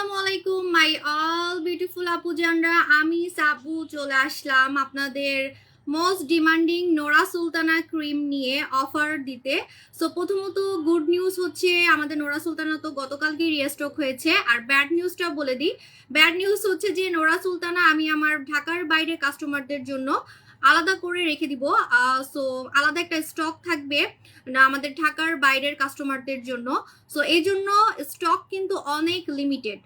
আসসালামু আলাইকুম my all beautiful আপু জানরা, আমি সাবু চলে আসলাম আপনাদের most demanding Nora Sultana cream নিয়ে অফার দিতে। সো প্রথমত গুড নিউজ হচ্ছে আমাদের নোরা সুলতানা তো গতকালকেই রিস্টক হয়েছে। আর ব্যাড নিউজটা বলে দিই, ব্যাড নিউজ হচ্ছে যে নোরা সুলতানা আমি আমার ঢাকার বাইরে কাস্টমারদের জন্য আলাদা করে রেখে দিব। সো আলাদা একটা স্টক থাকবে না আমাদের ঢাকার বাইরের কাস্টমারদের জন্য। সো এই জন্য স্টক কিন্তু অনেক লিমিটেড,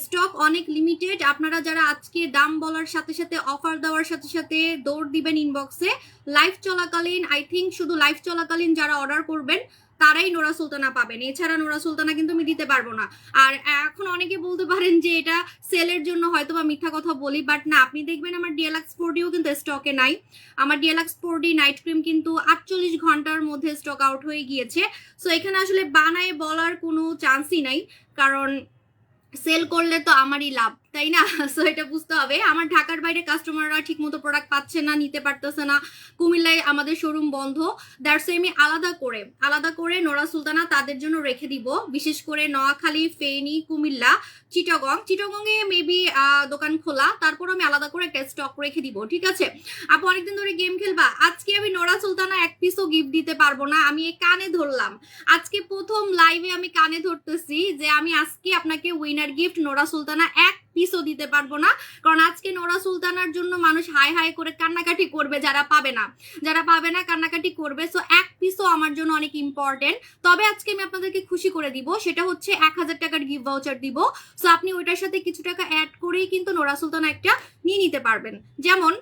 স্টক অনেক লিমিটেড। আপনারা যারা আজকে দাম বলার সাথে সাথে অফার দেওয়ার সাথে সাথে দৌড় দিবেন ইনবক্সে, লাইভ চলাকালীন আই থিঙ্ক শুধু লাইভ চলাকালীন যারা অর্ডার করবেন তারাই নোরা সুলতানা পাবেন, এছাড়া নোরা সুলতানা কিন্তু আমি দিতে পারবো না। আর এখন অনেকে বলতে পারেন যে এটা সেলের জন্য হয়তো বা মিথ্যা কথা বলি, বাট না, আপনি দেখবেন আমার ডিএলএক্স 4ডিও কিন্তু স্টকে নাই। আমার ডিএলএক্স 4ডি নাইট ক্রিম কিন্তু 48 ঘন্টার মধ্যে স্টক আউট হয়ে গিয়েছে। সো এখানে আসলে বানায় বলার কোনো চান্সই নাই, কারণ সেল করলে তো আমারই লাভ, তাই না? সো এটা বুঝতে হবে। আমার ঢাকার বাইরে কাস্টমাররা ঠিক মতো প্রোডাক্ট পাচ্ছে না, নিতে পারতেছে না। কুমিল্লায় আমাদের শোরুম বন্ধ, দ্যাটস আমি আলাদা করে নোরা সুলতানা তাদের জন্য রেখে দিব। বিশেষ করে নোয়াখালী, ফেনী, কুমিল্লা, চিটাগংয়ে মেবি দোকান খোলা, তারপর আমি আলাদা করে একটা স্টক রেখে দিব, ঠিক আছে? আপু অনেকদিন ধরে গেম খেলবা, আজকে আমি নোরা সুলতানা এক পিসও গিফট দিতে পারবো না। আমি এই কানে ধরলাম, আজকে প্রথম লাইভে আমি কানে ধরতেছি যে আমি আজকে আপনাকে উইনার গিফট নোরা সুলতানা এক পিসও দিতে পারবো না, কারণ আজকে নোরা সুলতানার জন্য মানুষ হাই হাই করে কান্নাকাটি করবে, যারা পাবে না কান্নাকাটি করবে। সো এক পিসও আমার জন্য অনেক ইম্পর্টেন্ট। তবে আজকে আমি আপনাদেরকে খুশি করে দিব, সেটা হচ্ছে 1000 টাকার গিফট ভাউচার দিব। সো আপনি ওইটার সাথে কিছু টাকা অ্যাড করেই কিন্তু নোরা সুলতানা একটা নিয়ে নিতে পারবেন। যেমন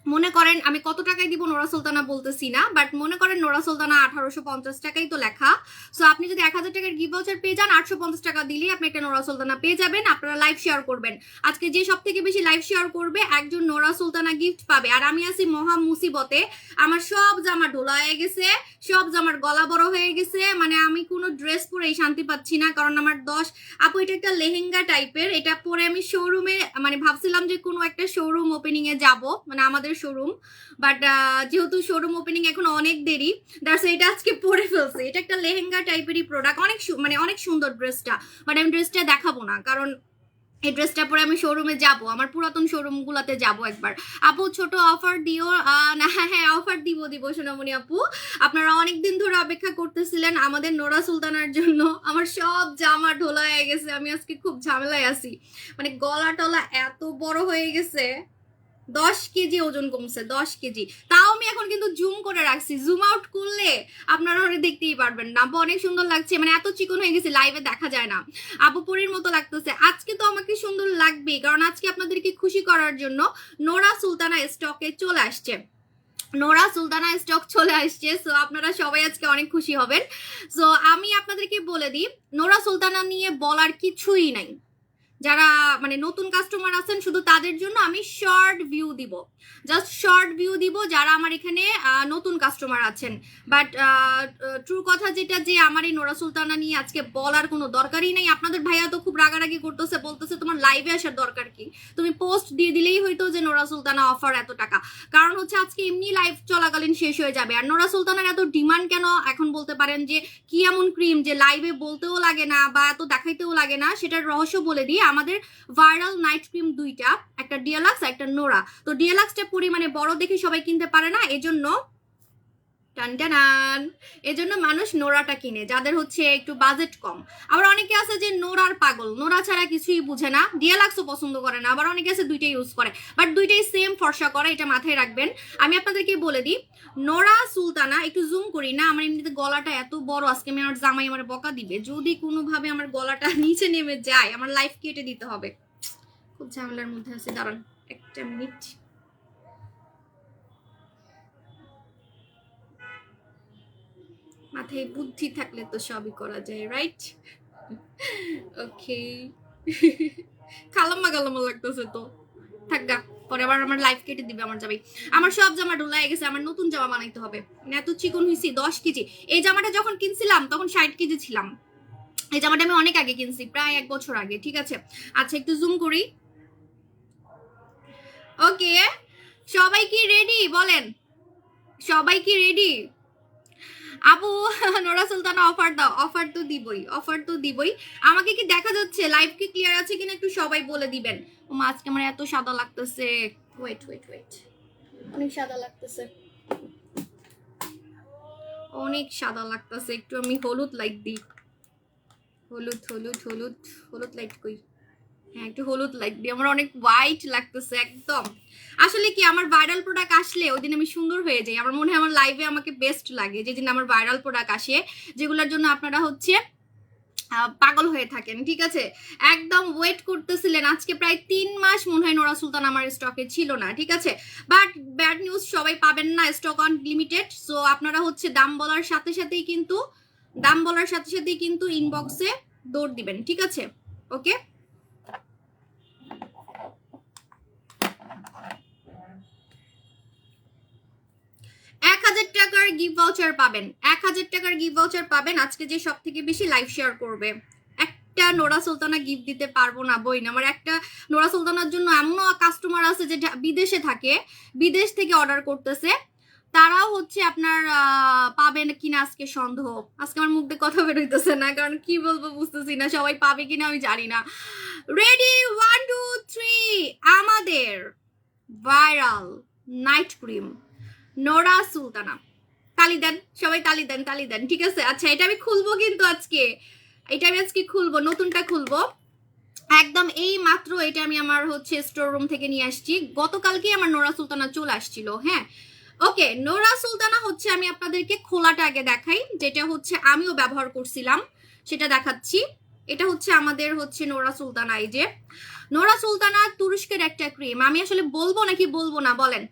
মনে করেন আমি কত টাকায় দিব নোরা সুলতানা বলতেছি না, বাট মনে করেন নোরা সুলতানা 1850 টাকাই তো লেখা। সো আপনি যদি 1000 টাকার গিফট ভাউচার পেয়ে যান, 850 টাকা দিলেই আপনি একটা নোরা সুলতানা পেয়ে যাবেন। আপনারা লাইভ শেয়ার করবেন, আজকে যে সব থেকে বেশি লাইভ শেয়ার করবে একজন নোরা সুলতানা গিফট পাবে। আর আমি আছি মহা মুসিবতে, আমার সব জামা ঢোলা হয়ে গেছে, সব জামার গলা বড় হয়ে গেছে, মানে আমি কোনো ড্রেস পরেই শান্তি পাচ্ছি না। কারণ আমার 10 আপু এটা একটা লেহেঙ্গা টাইপের, এটা পরে আমি শোরুমে মানে ভাবছিলাম যে কোনো একটা শোরুম ওপেনিং এ যাব, মানে আমাদের শোরুম, বাট যেহেতু শোরুম ওপেনিং এখন অনেক দেরি, দ্যাটস এটা আজকে পরে ফেলছে। এটা একটা লেহেঙ্গা টাইপেরই প্রোডাক্ট, অনেক মানে অনেক সুন্দর ড্রেসটা, বাট আমি ড্রেসটা দেখাবো না, কারণ এই ড্রেসটা পরে আমি শোরুমে যাব, আমার পুরাতন শোরুম গুলাতে যাব একবার। আপু ছোট অফার দিও না? হ্যাঁ অফার দিব সোনামণি আপু। আপনারা অনেকদিন ধরে অপেক্ষা করতেছিলেন আমাদের নোরা সুলতানার জন্য। আমার সব জামা ঢোলা হয়ে গেছে, আমি আজকে খুব ঝামেলায় আছি, মানে গলা টলা এত বড় হয়ে গেছে, 10 কেজি ওজন কমছে, 10 কেজি। তাও আমি এখন কিন্তু জুম করে রাখছি, জুম আউট করলে আপনারা দেখতেই পারবেন না। আপু অনেক সুন্দর লাগছে, মানে এত চিকন হয়ে গেছে লাইভে দেখা যায় না, আপু পরীর মতো লাগতেছে। আজকে তো আমাকে সুন্দর লাগবে, কারণ আজকে আপনাদেরকে খুশি করার জন্য নোরা সুলতানা স্টকে চলে আসছে, নোরা সুলতানা স্টক চলে আসছে। সো আপনারা সবাই আজকে অনেক খুশি হবেন। সো আমি আপনাদেরকে বলে দিই, নোরা সুলতানা নিয়ে বলার কিছুই নাই। যারা মানে নতুন কাস্টমার আছেন শুধু তাদের জন্য আমি শর্ট ভিউ দিব, জাস্ট শর্ট ভিউ দিব যারা আমার এখানে নতুন কাস্টমার আছেন। বাট ট্রু কথা যেটা, যে আমার এই নোরা সুলতানা নিয়ে আজকে বলার কোনো দরকারই নেই। আপনাদের ভাইয়া তো খুব রাগারাগি করতেছে, বলতেছে তোমার লাইভে আসার দরকার কি, তুমি পোস্ট দিয়ে দিলেই হয়তো যে নোরা সুলতানা অফার এত টাকা। কারণ হচ্ছে আজকে এমনি লাইভ চলাকালীন শেষ হয়ে যাবে। আর নোরা সুলতানার এত ডিমান্ড কেন এখন বলতে পারেন যে কি এমন ক্রিম যে লাইভে বলতেও লাগে না বা এত দেখাইতেও লাগে না, সেটার রহস্য বলে দিই। আমাদের ভাইরাল নাইট ক্রিম দুইটা, একটা ডিএলএক্স একটা নোরা। তো ডিএলএক্সটা পরিমাণে বড় দেখে সবাই কিনতে পারে না, এজন্য টানটানান এজন্য মানুষ নোরাটা কিনে, যাদের হচ্ছে একটু বাজেট কম। আবার অনেকে আছে যে নোরার পাগল, নোরা ছাড়া কিছুই বুঝে না, ডিএলএক্সও পছন্দ করে না। আবার অনেকে আছে দুইটাই ইউজ করে, বাট দুইটাই সেম ফর্সা করে, এটা মাথায় রাখবেন। আমি আপনাদেরকে বলে দিই, নোরা সুলতানা একটু জুম করি না, আমার এমনিতে গলাটা এত বড়, আজকে আমি আমার জামাই আমার বকা দিবে যদি কোনোভাবে আমার গলাটা নিচে নেমে যায়, আমার লাইফ কেটে দিতে হবে। খুব ঝামেলার মধ্যে আছে, দাঁড়ান একটা মিনিট। মাথায় বুদ্ধি থাকলে তো সবই করা যায়, রাইট? ওকে। খালাম্মা খালাম্মা লাগতেছে তো, থাকগা, পরে আবার আমার লাইফ কেটে দিবে আমার যাবে। আমার সব জামা ঢোলা গেছে, আমার নতুন জামা বানাইতে হবে। এত চিকন হয়েছি, 10 কেজি। এই জামাটা যখন কিনছিলাম তখন 60 কেজি ছিলাম। এই জামাটা আমি অনেক আগে কিনছি, প্রায় 1 বছর আগে, ঠিক আছে? আচ্ছা একটু জুম করি। ওকে, সবাই কি রেডি বলেন, সবাই কি রেডি? আপু নোরা সুলতানা অফার দাও, অফার তো দিবই, অফার তো দিবই। আমাকে কি দেখা যাচ্ছে, লাইভ কি ক্লিয়ার আছে কিনা একটু সবাই বলে দিবেন। ও মা, আজকে আমার এত সাদা লাগতেছে, ওয়েট ওয়েট ওয়েট, অনেক সাদা লাগতেছে, অনেক সাদা লাগতেছে। একটু আমি হলুদ লাইট দিই, হলুদ হলুদ হলুদ হলুদ লাইট কই, হ্যাঁ একটু হলুদ লাইট দিই, আমার অনেক হোয়াইট লাগতেছে একদম। আসলে কি আমার ভাইরাল প্রোডাক্ট আসলে ওই দিন আমি সুন্দর হয়ে যাই, আমার মনে হয় আমার লাইভে আমাকে বেস্ট লাগে যেদিন আমার ভাইরাল প্রোডাক্ট আসে, যেগুলোর জন্য আপনারা হচ্ছে পাগল হয়ে থাকেন, ঠিক আছে। একদম ওয়েট করতেছিলেন, আজকে প্রায় 3 মাস মনে হয় নোরা সুলতান আমার স্টকে ছিল না, ঠিক আছে। বাট ব্যাড নিউজ, সবাই পাবেন না, স্টক অন লিমিটেড। সো আপনারা হচ্ছে দাম বলার সাথে সাথেই কিন্তু ইনবক্সে দৌড় দিবেন, ঠিক আছে। ওকে, 1000 টাকার গিফট ভাউচার পাবেন, 1000 টাকার গিফট ভাউচার পাবেন আজকে যে সব থেকে বেশি লাইভ শেয়ার করবে। একটা নোরা সুলতানা গিফট দিতে পারবো না বই না, আমার একটা নোরা সুলতানার জন্য এমনও কাস্টমার আছে যে বিদেশে থাকে, বিদেশ থেকে অর্ডার করতেছে, তারাও হচ্ছে আপনার পাবেন কিনা আজকে সন্দেহ। আজকে আমার মুখ দিয়ে কথা বেরোইতেছে না, কারণ কি বলবো বুঝতেছি না, সবাই পাবে কিনা আমি জানি না। রেডি, 1 2 3, আমাদের viral night cream Nora Sultana. তালি দেন সবাই, তালি দেন, তালি দেন, ঠিক আছে। আচ্ছা, এটা আমি খুলবো কিন্তু আজকে, এটা আমি আজকে খুলবো, নতুনটা খুলবো একদম। এই মাত্র এটা আমি আমার হচ্ছে স্টোর রুম থেকে নিয়ে আসছি, গতকালকে আমার নোরা সুলতানা চলে আসছিল। হ্যাঁ, ওকে, নোরা সুলতানা হচ্ছে আমি আপনাদেরকে খোলাটা আগে দেখাই, যেটা হচ্ছে আমিও ব্যবহার করছিলাম সেটা দেখাচ্ছি। এটা হচ্ছে আমাদের হচ্ছে নোরা সুলতানা, এই যে নোরা সুলতানা তুরস্কের একটা ক্রিম। আমি আসলে বলবো নাকি বলবো না বলেন,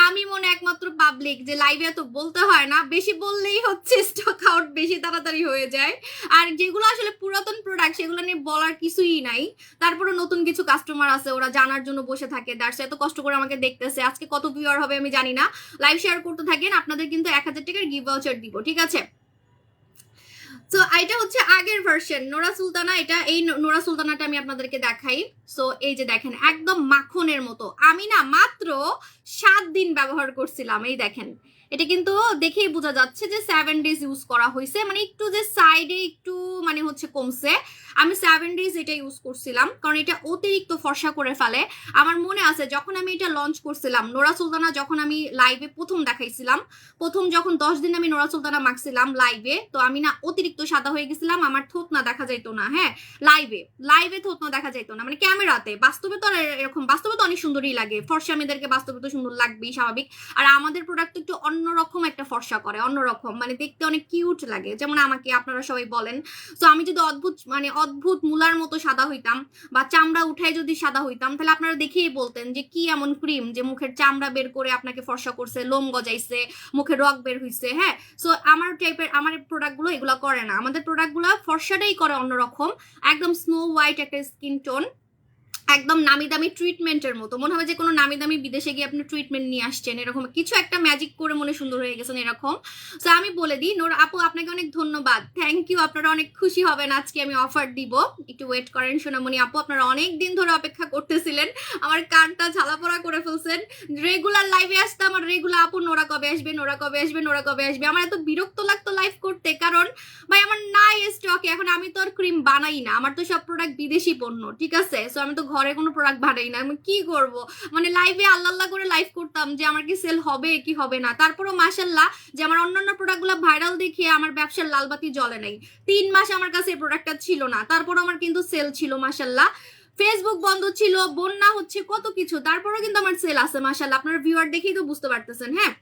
আমি মনে একমাত্র পাবলিক যে লাইভে তো বলতে হয় না, বেশি বললেই হচ্ছে স্টক আউট বেশি তাড়াতাড়ি হয়ে যায়। আর যেগুলো আসলে পুরাতন প্রোডাক্ট সেগুলো নিয়ে বলার কিছুই নাই, তারপরে নতুন কিছু কাস্টমার আছে ওরা জানার জন্য বসে থাকে, দ্যাটস এত কষ্ট করে আমাকে দেখতেছে। আজকে কত ভিউয়ার হবে আমি জানি না, লাইভ শেয়ার করতে থাকেন, আপনাদের কিন্তু 1000 টাকার গিভ ভাউচার দিব, ঠিক আছে। সো এটা হচ্ছে আগের ভার্সন নোরা সুলতানা, এটা এই নোরা সুলতানাটা আমি আপনাদেরকে দেখাই। সো এই যে দেখেন একদম মাখনের মতো, আমি না মাত্র 7 দিন ব্যবহার করছিলাম, এই দেখেন এটা কিন্তু দেখেই বোঝা যাচ্ছে যে 7 ডেজ ইউজ করা হয়েছে, মানে একটু যে সাইডে একটু মানে হচ্ছে কমছে। আমি 7 ডেজ এটা ইউজ করছিলাম কারণ এটা অতিরিক্ত ফর্সা করে ফেলে। আমার মনে আছে যখন আমি এটা লঞ্চ করছিলাম নোরা সুলতানা, যখন আমি লাইভে প্রথম দেখাইছিলাম, প্রথম যখন 10 দিন আমি নোরা সুলতানা মাখছিলাম লাইভে, তো আমি না অতিরিক্ত সাদা হয়ে গেছিলাম, আমার থোতনা দেখা যাইতো না। হ্যাঁ, লাইভে থোতনা দেখা যাইতো না, মানে ক্যামেরাতে। বাস্তবে তো এরকম, বাস্তবে তো অনেক সুন্দরই লাগে, ফর্সা মেয়েদেরকে বাস্তবে তো সুন্দর লাগবেই স্বাভাবিক। আর আমাদের প্রোডাক্ট একটু অন্যরকম একটা ফর্সা করে, অন্যরকম মানে দেখতে অনেক কিউট লাগে, যেমন আমাকে আপনারা সবাই বলেন। তো আমি যদি অদ্ভুত মুলার মতো সাদা হইতাম বা চামড়া উঠায় যদি সাদা হইতাম, তাহলে আপনারা দেখেই বলতেন যে কি এমন ক্রিম যে মুখের চামড়া বের করে আপনাকে ফর্সা করছে, লোম গজাইছে, মুখে রক বের হইছে। হ্যাঁ, সো আমার প্রোডাক্টগুলো এগুলো করে না, আমাদের প্রোডাক্টগুলো ফর্সাটাই করে অন্যরকম, একদম স্নো হোয়াইট একটা স্কিন টোন, একদম নামি দামি ট্রিটমেন্টের মতো, মনে হবে যে কোনো নামি দামি বিদেশে গিয়ে আপনি ট্রিটমেন্ট নিয়ে আসছেন, এরকম কিছু একটা ম্যাজিক করে মনে সুন্দর হয়ে গেছেন এরকম। তো আমি বলে দিই নোরা আপু, আপনাকে অনেক ধন্যবাদ, থ্যাংক ইউ। আপনারা অনেক খুশি হবেন, আজকে আমি অফার দিব, একটু ওয়েট করেন সোনামণি আপু, আপনারা অনেক দিন ধরে অপেক্ষা করতেছিলেন, আমার কানটা ঝালাপোড়া করে ফেলছেন। রেগুলার লাইভে আসতাম আর রেগুলার আপু নোরা কবে আসবে, নোরা কবে আসবে, নোরা কবে আসবে, আমার এত বিরক্ত লাগতো লাইভ করতে, কারণ ভাই আমার নাই স্টকে এখন, আমি তো আর ক্রিম বানাই না, আমার তো সব প্রোডাক্ট বিদেশি পণ্য, ঠিক আছে। সো আমি তো ঘরে কোনো প্রোডাক্ট বানাই না, আমি কি করব, মানে লাইভে আল্লাহ করে লাইভ করতাম যে আমার কি সেল হবে কি হবে না। তারপরও মাশাল্লাহ যে আমার অন্যান্য প্রোডাক্টগুলো ভাইরাল দেখিয়ে আমার ব্যবসার লালবাতি জ্বলে নাই, 3 মাস আমার কাছে এই প্রোডাক্টটা ছিল না, তারপরও আমার কিন্তু সেল ছিল মাশাল্লাহ। ফেসবুক বন্ধ ছিল, বন্যা হচ্ছে, কত কিছু, তারপরও কিন্তু আমার সেল আছে মাশাল্লাহ, আপনারা ভিউয়ার দেখেই তো বুঝতে পারতেছেন। হ্যাঁ,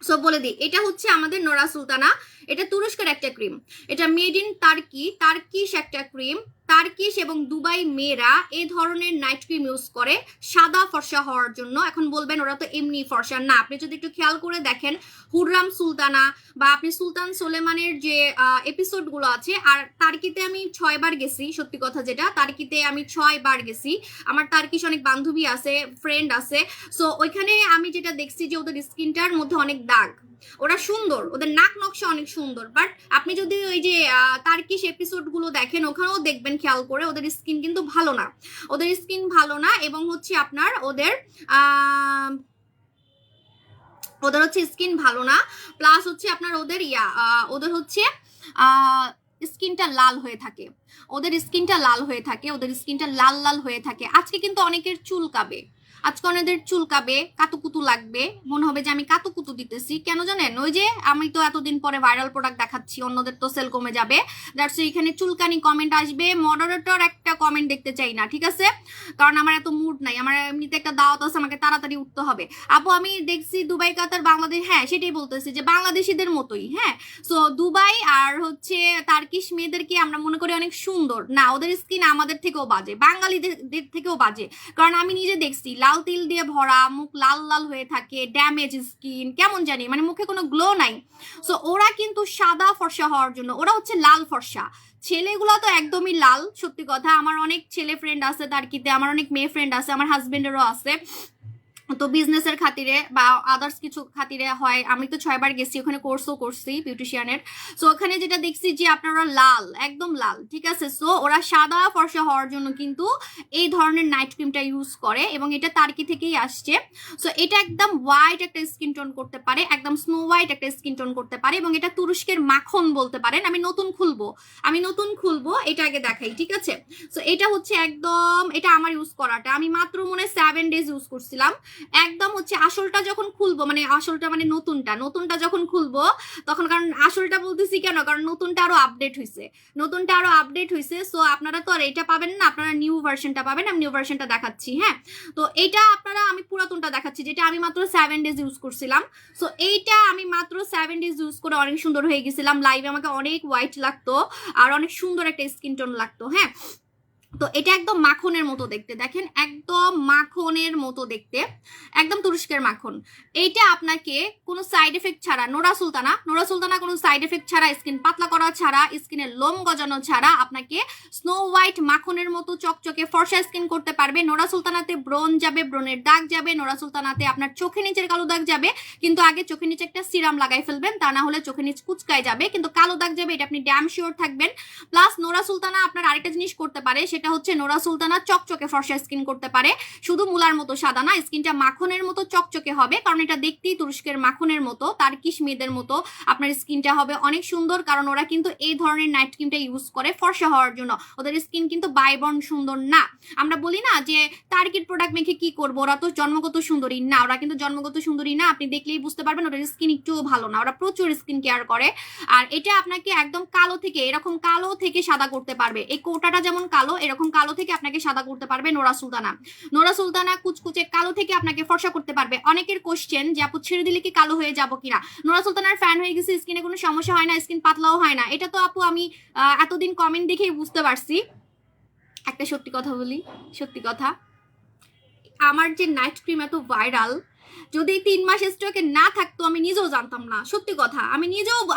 সো বলে দিই এটা হচ্ছে আমাদের নোরা সুলতানা, এটা তুরস্কের একটা ক্রিম, এটা মেড ইন টার্কিশ একটা ক্রিম। টার্কিশ এবং দুবাই মেয়েরা এই ধরনের নাইট ক্রিম ইউজ করে সাদা ফর্সা হওয়ার জন্য। এখন বলবেন ওরা তো এমনি ফর্সা না, আপনি যদি একটু খেয়াল করে দেখেন হুররাম সুলতানা বা আপনি সুলতান সোলেমানের যে এপিসোডগুলো আছে, আর টার্কিতে আমি 6 বার গেছি, সত্যি কথা যেটা, টার্কিতে আমি 6 বার গেছি, আমার টার্কিশ অনেক বান্ধবী আছে, ফ্রেন্ড আছে। সো ওইখানে আমি যেটা দেখছি যে ওদের স্কিনটার মধ্যে অনেক দাগ, ওরা সুন্দর, ওদের নাক নকশা অনেক সুন্দর, বাট আপনি যদি ওই যে টার্কিশ এপিসোড গুলো দেখেন ওখানেও দেখবেন খেয়াল করে ওদের স্কিন কিন্তু ভালো না, ওদের স্কিন ভালো না, এবং হচ্ছে আপনার ওদের ওদের হচ্ছে স্কিন ভালো না, প্লাস হচ্ছে আপনার ওদের ওদের হচ্ছে স্কিনটা লাল হয়ে থাকে, ওদের স্কিনটা লাল হয়ে থাকে, ওদের স্কিনটা লাল লাল হয়ে থাকে। আজকে কিন্তু অনেকের চুলকাবে, আজকে অনেকের চুলকাবে, কাতুকুতু লাগবে, মনে হবে যে আমি কাতুকুতু দিতেছি। কেন জানেন? ওই যে আমি তো এতদিন পরে ভাইরাল প্রোডাক্ট দেখাচ্ছি, অন্যদের তো সেল কমে যাবে, দ্যাটস এখানে চুলকানি কমেন্ট আসবে। মডারেটর একটা কমেন্ট দেখতে চাই না, ঠিক আছে? কারণ আমার এত মুড নাই, আমার এমনিতে একটা দাওয়াত আছে, আমাকে তাড়াতাড়ি উঠতে হবে। আপু আমি দেখছি দুবাই, কাতার, বাংলাদেশ, হ্যাঁ সেটাই বলতেছি যে বাংলাদেশিদের মতোই, হ্যাঁ। সো দুবাই আর হচ্ছে তার্কিশ মেয়েদেরকে আমরা মনে করি অনেক সুন্দর, না ওদের স্কিন আমাদের থেকেও বাজে, বাঙালিদের থেকেও বাজে। কারণ আমি নিজে দেখছি লাল তিল দিয়ে ভরা, মুখ লাল লাল হয়ে থাকে, ড্যামেজ স্কিন, কেমন জানি মানে মুখে কোনো গ্লো নাই। সো ওরা কিন্তু সাদা ফর্সা হওয়ার জন্য, ওরা হচ্ছে লাল ফর্সা। ছেলেগুলো তো একদমই লাল, সত্যি কথা। আমার অনেক ছেলে ফ্রেন্ড আছে তার্কিতে, আমার অনেক মেয়ে ফ্রেন্ড আছে, আমার হাজবেন্ডেরও আছে। তো বিজনেসের খাতিরে বা আদার্স কিছু খাতিরে হয়। আমি তো 6 বার গেছি ওখানে, কোর্সও করছি বিউটিশিয়ানের। সো ওখানে যেটা দেখছি যে আপনারা লাল, একদম লাল, ঠিক আছে। সো ওরা সাদা ফর্সা হওয়ার জন্য কিন্তু এই ধরনের নাইট ক্রিমটা ইউজ করে, এবং এটা তার্কি থেকেই আসছে। সো এটা একদম হোয়াইট একটা স্কিন টোন করতে পারে, একদম স্নো হোয়াইট একটা স্কিন টোন করতে পারে, এবং এটা তুরস্কের মাখন বলতে পারেন। আমি নতুন খুলবো, এটা আগে দেখাই, ঠিক আছে? সো এটা হচ্ছে একদম, এটা আমার ইউজ করাটা, আমি মাত্র মনে 7 ডেজ ইউজ করছিলাম। একদম হচ্ছে আসলটা যখন খুলবো, মানে আসলটা মানে নতুনটা যখন খুলবো তখন, কারণ আসলটা বলতেছি কেন, কারণ নতুনটা আরো আপডেট হয়েছে। সো আপনারা তো আর এটা পাবেন না, আপনারা নিউ ভার্সনটা পাবেন। আমি নিউ ভার্সনটা দেখাচ্ছি, হ্যাঁ। তো এইটা আপনারা, আমি পুরাতনটা দেখাচ্ছি যেটা আমি মাত্র 7 ডেজ ইউজ করছিলাম। সো এইটা আমি মাত্র 7 ডেজ ইউজ করে অনেক সুন্দর হয়ে গেছিলাম। লাইভে আমাকে অনেক হোয়াইট লাগতো আর অনেক সুন্দর একটা স্কিন টোন লাগতো, হ্যাঁ। তো এটা একদম মাখনের মতো দেখতে, দেখেন একদম মাখনের মতো দেখতে, একদম তুরস্কের মাখন। এইটা আপনাকে কোনো সাইড এফেক্ট ছাড়া, নোরা সুলতানা কোনো সাইড এফেক্ট ছাড়া, স্কিন পাতলা করা ছাড়া, স্কিনের লোম গজানো ছাড়া আপনাকে স্নো হোয়াইট মাখনের মতো চকচকে ফর্সা স্কিন করতে পারবে। নোরা সুলতানাতে ব্রন যাবে, ব্রনের দাগ যাবে, নোরা সুলতানাতে আপনার চোখে নিচের কালো দাগ যাবে, কিন্তু আগে চোখে নিচে একটা সিরাম লাগাই ফেলবেন, তা না হলে চোখে নিচ কুচকায় যাবে, কিন্তু কালো দাগ যাবে, এটা আপনি ড্যাম শিওর থাকবেন। প্লাস নোরা সুলতানা আপনার আরেকটা জিনিস করতে পারে, সেটা হচ্ছে নোরা সুলতানা চকচকে ফর্সা স্কিন করতে পারে, শুধু মুলার মতো সাদা না, স্কিনটা মাখনের মতো চকচকে হবে, কারণ এটা দেখতেই তুরস্কের মাখনের মতো, তার্কিশ মেয়েদের মতো আপনার স্কিনটা হবে অনেক সুন্দর। কারণ ওরা কিন্তু এই ধরনের নাইট ক্রিমটা ইউজ করে ফর্সা হওয়ার জন্য, ওদের স্কিন কিন্তু বাইবর্ন সুন্দর না। আমরা বলি না যে টার্কির প্রোডাক্ট মেখে কি করবো, ওরা তো জন্মগত সুন্দরী না, ওরা কিন্তু জন্মগত সুন্দরী না, আপনি দেখলেই বুঝতে পারবেন ওদের স্কিন একটুও ভালো না, ওরা প্রচুর স্কিন কেয়ার করে। আর এটা আপনাকে একদম কালো থেকে, এরকম কালো থেকে সাদা করতে পারবে, এই কোটাটা যেমন কালো, এরকম কালো থেকে আপনাকে সাদা করতে পারবে নোরা সুলতানা কুচকুচে কালো থেকে আপনাকে ফর্সা করতে পারবে। অনেকের কোশ্চেন যে আপু ছেড়ে দিলে কি কালো হয়ে যাবো কিনা, নোরা সুলতানার ফ্যান হয়ে গেছে, স্কিনে কোনো সমস্যা হয় না, স্কিন পাতলাও হয় না, এটা তো আপু আমি এতদিন কমেন্ট দেখেই বুঝতে পারছি। একটা সত্যি কথা বলি, সত্যি কথা, আমার যে নাইট ক্রিম এত ভাইরাল, যদি 3 মাস স্টকে না থাকতো আমি নিজেও জানতাম না, সত্যি কথা।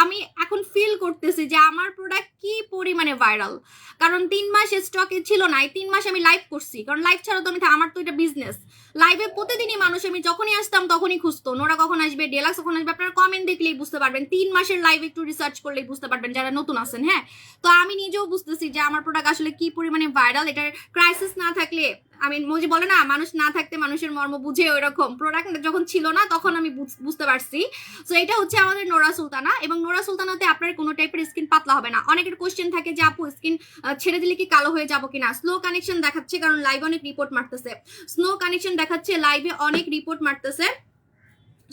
আমি এখন ফিল করতেছি যে আমার প্রোডাক্ট কি পরিমাণে ভাইরাল, কারণ 3 মাস স্টকে ছিল না। এই 3 মাস আমি লাইভ করছি, কারণ লাইভ ছাড়া তো আমার তো এটা বিজনেস। লাইভে প্রতিদিনই মানুষ, আমি যখনই আসতাম তখনই খুঁজতো নোরা কখন আসবে, ডেলাক্স কখন আসবে। আপনারা কমেন্ট দেখলেই বুঝতে পারবেন, 3 মাসের লাইভ একটু রিসার্চ করলেই বুঝতে পারবেন যারা নতুন আছেন, হ্যাঁ। তো আমি নিজেও বুঝতেছি যে আমার প্রোডাক্ট আসলে কি পরিমাণে ভাইরাল। এটার ক্রাইসিস না থাকলে, আমি মজি বলে না, মানুষ না থাকতে মানুষের মর্ম বুঝে, ওই রকম প্রোডাক্ট যখন ছিল না তখন আমি বুঝতে পারছি। সো এটা হচ্ছে আমাদের নোরা সুলতানা, এবং নোরা সুলতানাতে আপনার কোনো টাইপের স্কিন পাতলা হবে না। অনেকের কোশ্চেন থাকে যে আপু স্কিন ছেড়ে দিলে কি কালো হয়ে যাবো কিনা। স্লো কানেকশন দেখাচ্ছে, কারণ লাইভে অনেক রিপোর্ট মারতেছে, স্নো কানেকশন দেখাচ্ছে, লাইভে অনেক রিপোর্ট মারতেছে।